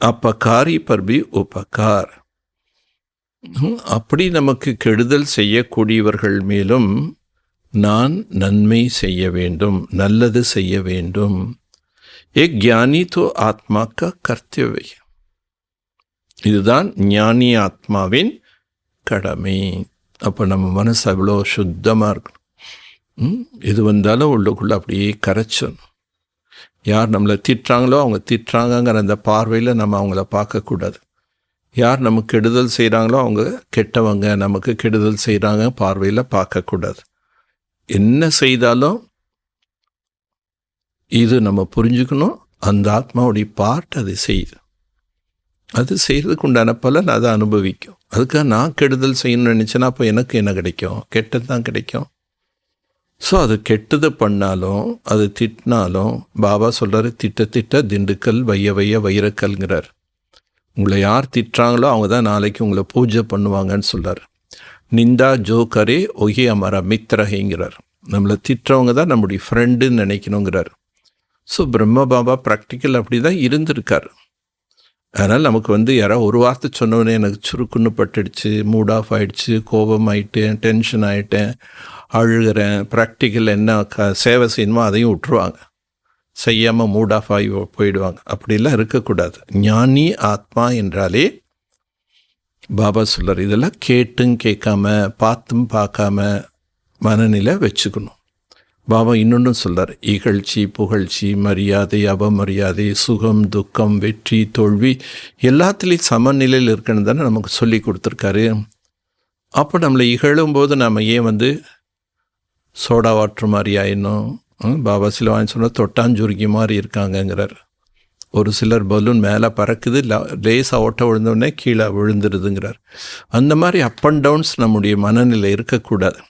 அப்பகாரி பர்பி உபகார். அப்படி நமக்கு கெடுதல் செய்யக்கூடியவர்கள் மேலும் நான் நன்மை செய்ய வேண்டும், நல்லது செய்ய வேண்டும். ஏக் ஞானி தோ ஆத்மா கா கர்த்தவ்ய. இதுதான் ஞானி ஆத்மாவின் கடமை. அப்போ நம்ம மனசு அவ்வளோ சுத்தமாக இருக்கணும். எது வந்தாலும் உள்ளுக்குள்ளே அப்படியே கரைச்சணும். யார் நம்மளை திட்டுறாங்களோ அவங்க திட்டுறாங்கங்கிற அந்த பார்வையில் நம்ம அவங்கள பார்க்கக்கூடாது. யார் நமக்கு கெடுதல் செய்கிறாங்களோ அவங்க கெட்டவங்க, நமக்கு கெடுதல் செய்கிறாங்க பார்வையில் பார்க்கக்கூடாது. என்ன செய்தாலும் இது நம்ம புரிஞ்சுக்கணும், அந்த ஆத்மாவுடைய பார்ட் அது செய்யுது, அது செய்கிறதுக்கு உண்டான பலன் அதை அனுபவிக்கும். அதுக்காக நான் கெடுதல் செய்யணும்னு நினச்சேன்னா அப்போ எனக்கு என்ன கிடைக்கும்? கெட்டது தான் கிடைக்கும். ஸோ அது கெட்டது பண்ணாலும் அது திட்டினாலும் பாபா சொல்கிறாரு, திட்ட திட்ட திண்டுக்கல் வைய வைய வைரக்கல்ங்கிறார். உங்களை யார் திட்டுறாங்களோ அவங்க தான் நாளைக்கு உங்களை பூஜை பண்ணுவாங்கன்னு சொல்கிறார். நிந்தா ஜோ கரே ஒஹி அமரா மித்ரஹேங்கிறார். நம்மளை திட்டுறவங்க தான் நம்முடைய ஃப்ரெண்டுன்னு நினைக்கணுங்கிறார். ஸோ பிரம்ம பாபா ப்ராக்டிக்கல் அப்படி தான் இருந்திருக்கார். அதனால் நமக்கு யாரோ ஒரு வார்த்தை சொன்னோன்னே எனக்கு சுருக்குன்னு பட்டுடுச்சு, மூட் ஆஃப் ஆகிடுச்சு, கோபம் ஆகிட்டேன், டென்ஷன் ஆகிட்டேன், அழுகிறேன், ப்ராக்டிக்கல் என்ன சேவை செய்யணுமோ அதையும் விட்டுருவாங்க, செய்யாமல் மூட் ஆஃப் ஆகி போயிடுவாங்க. அப்படிலாம் இருக்கக்கூடாது. ஞானி ஆத்மா என்றாலே பாபா சொல்கிறார், இதெல்லாம் கேட்டும் கேட்காம பார்த்தும் பார்க்காம மனநிலை வச்சுக்கணும். பாபா இன்னொன்றும் சொல்கிறார், இகழ்ச்சி புகழ்ச்சி மரியாதை அவமரியாதை சுகம் துக்கம் வெற்றி தோல்வி எல்லாத்துலேயும் சமநிலையில் இருக்கணும் தானே நமக்கு சொல்லி கொடுத்துருக்காரு. அப்போ நம்மளை இகழும்போது நம்ம ஏன் சோடா வாட்டர் மாதிரி ஆயிடணும்? பாபா சில வாங்கி சொன்னால் தொட்டாஞ்சுருக்கி மாதிரி இருக்காங்கங்கிறார். ஒரு சிலர் பலூன் மேலே பறக்குது, லேசாக ஓட்ட விழுந்தோடனே கீழே விழுந்துருதுங்கிறார். அந்த மாதிரி அப் அண்ட் டவுன்ஸ் நம்முடைய மனநிலை இருக்கக்கூடாது.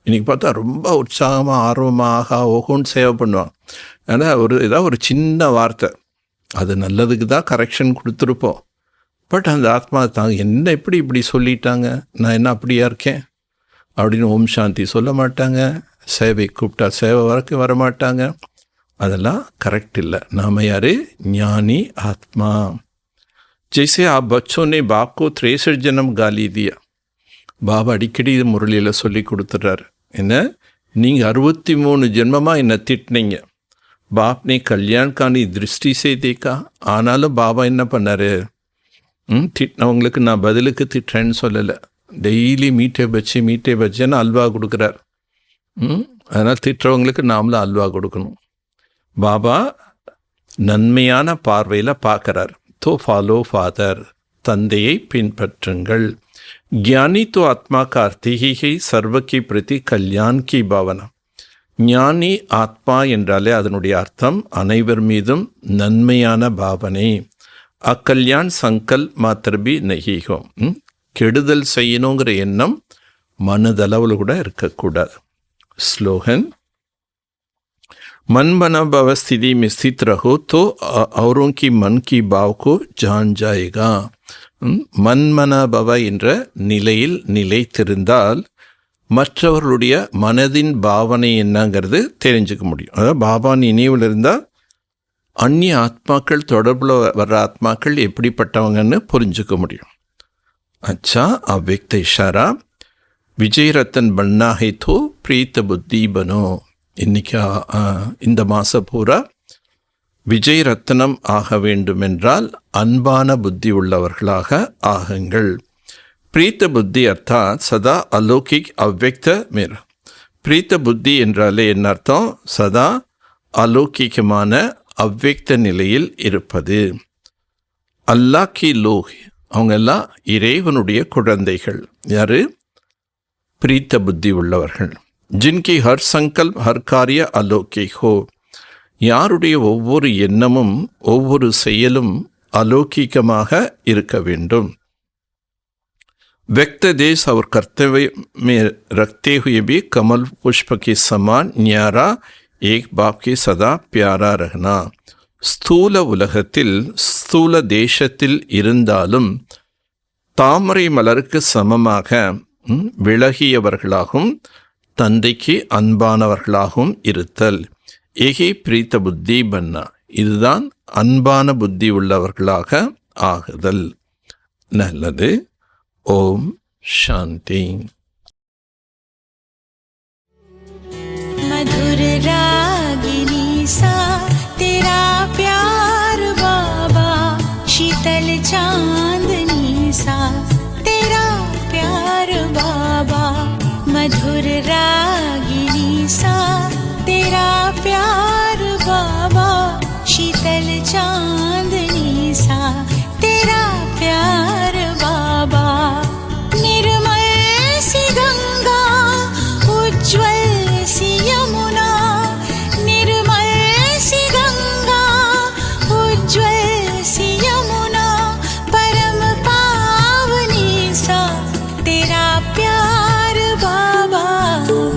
இன்றைக்கி பார்த்தா ரொம்ப உற்சாகமாக ஆர்வமாக ஓகோன்னு சேவை பண்ணுவாங்க. ஆனால் ஏதாவது ஒரு சின்ன வார்த்தை அது நல்லதுக்கு தான் கரெக்ஷன் கொடுத்துருப்போம். பட் அந்த ஆத்மா தாங்க என்ன இப்படி சொல்லிட்டாங்க, நான் என்ன அப்படியா இருக்கேன் அப்படின்னு ஓம் சாந்தி சொல்ல மாட்டாங்க. சேவை கூப்பிட்டா சேவை வரைக்கும் வரமாட்டாங்க. அதெல்லாம் கரெக்ட் இல்லை. நாம் யார்? ஞானி ஆத்மா. ஜெய்சே आप बच्चों ने बाप को 63 जन्म गाली दिया. பாபா அடிக்கடி இது முரளியில் சொல்லி கொடுத்துட்றாரு. என்ன, நீங்கள் 63 ஜென்மமாக என்னை திட்டினீங்க. பாப் ने कल्याण कानी दृष्टि से देखा. ஆனாலும் பாபா என்ன பண்ணார்? திட்டினவங்களுக்கு நான் பதிலுக்கு திட்டுறேன்னு சொல்லலை. டெய்லி மீட்டே பச்சேன்னு அல்வா கொடுக்குறார். அதனால் திட்டுறவங்களுக்கு நாமளும் அல்வா கொடுக்கணும். பாபா நன்மையான பார்வையில் பார்க்குறார். தோ ஃபாலோ ஃபாதர், தந்தையை பின்பற்றுங்கள். ज्ञानी तो आत्मा का अर्थ ही है सर्व की प्रति कल्याण की भावना. ஞானி ஆத்மா என்றாலே அதனுடைய அர்த்தம் அனைவர் மீதும் நன்மையான பாவனை. அக்கல்யாண் சங்கல் மாத்திரபி நகிகோ, கெடுதல் செய்யணுங்கிற எண்ணம் மனதளவில் கூட இருக்கக்கூடாது. ஸ்லோகன்: मन बना भव स्थिति में स्थित रहो तो औरों की मन की भाव को जान जाएगा. மன்மன பவ என்ற நிலையில் நிலைத்திருந்தால் மற்றவர்களுடைய மனதின் பாவனை என்னங்கிறது தெரிஞ்சுக்க முடியும். அதாவது பாபா நினைவில் இருந்தால் அந்நிய ஆத்மாக்கள் தொடர்பில் வர்ற ஆத்மாக்கள் எப்படிப்பட்டவங்கன்னு புரிஞ்சுக்க முடியும். अच्छा अव्यक्त इशारा, विजय रतन बनना है तो प्रीत बुद्धि बनो. இன்னைக்கு இந்த மாதம் பூரா விஜய் ரத்னம் ஆக வேண்டுமென்றால் அன்பான புத்தி உள்ளவர்களாக ஆகுங்கள். பிரீத்த புத்தி அர்த்தாத் சதா அலௌகிக் அவ்வக்த மேர். பிரீத்த புத்தி என்றாலே என்ன அர்த்தம்? சதா அலௌகிகமான அவ்வக்த நிலையில் இருப்பது. அல்லாஹ் கி லோக், அவங்க எல்லாம் இறைவனுடைய குழந்தைகள். யாரு? பிரீத்த புத்தி உள்ளவர்கள். ஜின்கி ஹர் சங்கல்ப் ஹர் காரிய அலௌகிக் ஹோ, யாருடைய ஒவ்வொரு எண்ணமும் ஒவ்வொரு செயலும் அலௌகிகமாக இருக்க வேண்டும். व्यक्त देश और कर्तव्य में रखते हुए भी कमल पुष्प के समान न्यारा एक बाप के सदा प्यारा रहना. ஸ்தூல உலகத்தில் ஸ்தூல தேசத்தில் இருந்தாலும் தாமரை மலருக்கு சமமாக விலகியவர்களாகவும் தந்தைக்கு அன்பானவர்களாகவும் இருத்தல். ஏகே பிரீத்த புத்தி பன்னா, இதுதான் அன்பான புத்தி உள்ளவர்களாக ஆகுதல். நல்லது. ओम शांति. मधुर रागिनी सा तेरा प्यार बाबा, शीतल चांदनी सा तेरा प्यार बाबा. मधुर रागिनी सा तेरा प्यार बाबा, शीतल चांदनी सा तेरा प्यार बाबा. निर्मल सी गंगा, उज्ज्वल सी यमुना, निर्मल सी गंगा, उज्ज्वल सी यमुना, परम पावनी सा तेरा प्यार बाबा.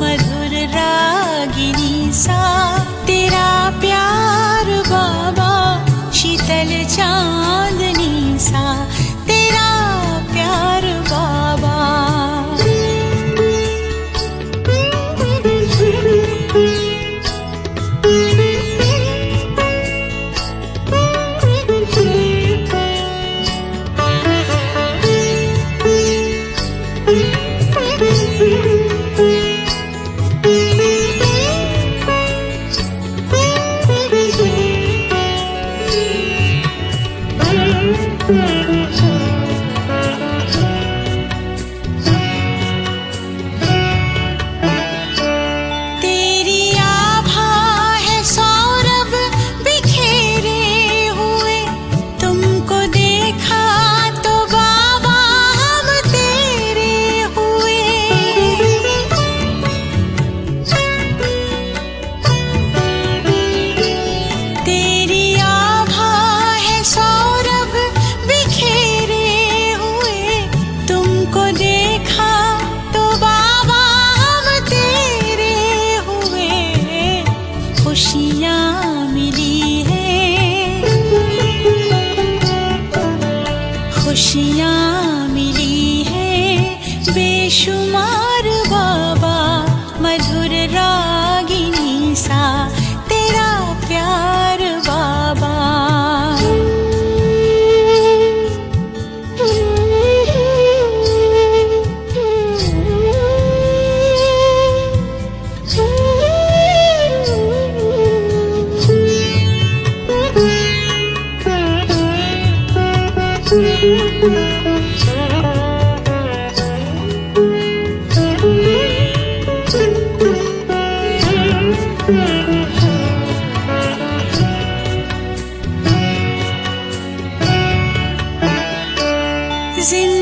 मधुर रागिनी सा तेरा प्यार बाबा, शीतल चांदनी सा तेरा प्यार बाबा. खुशियाँ मिली है बेशुमार बाबा. मधुर रागिनी सा तेरा प्यार बाबा. जिंदगी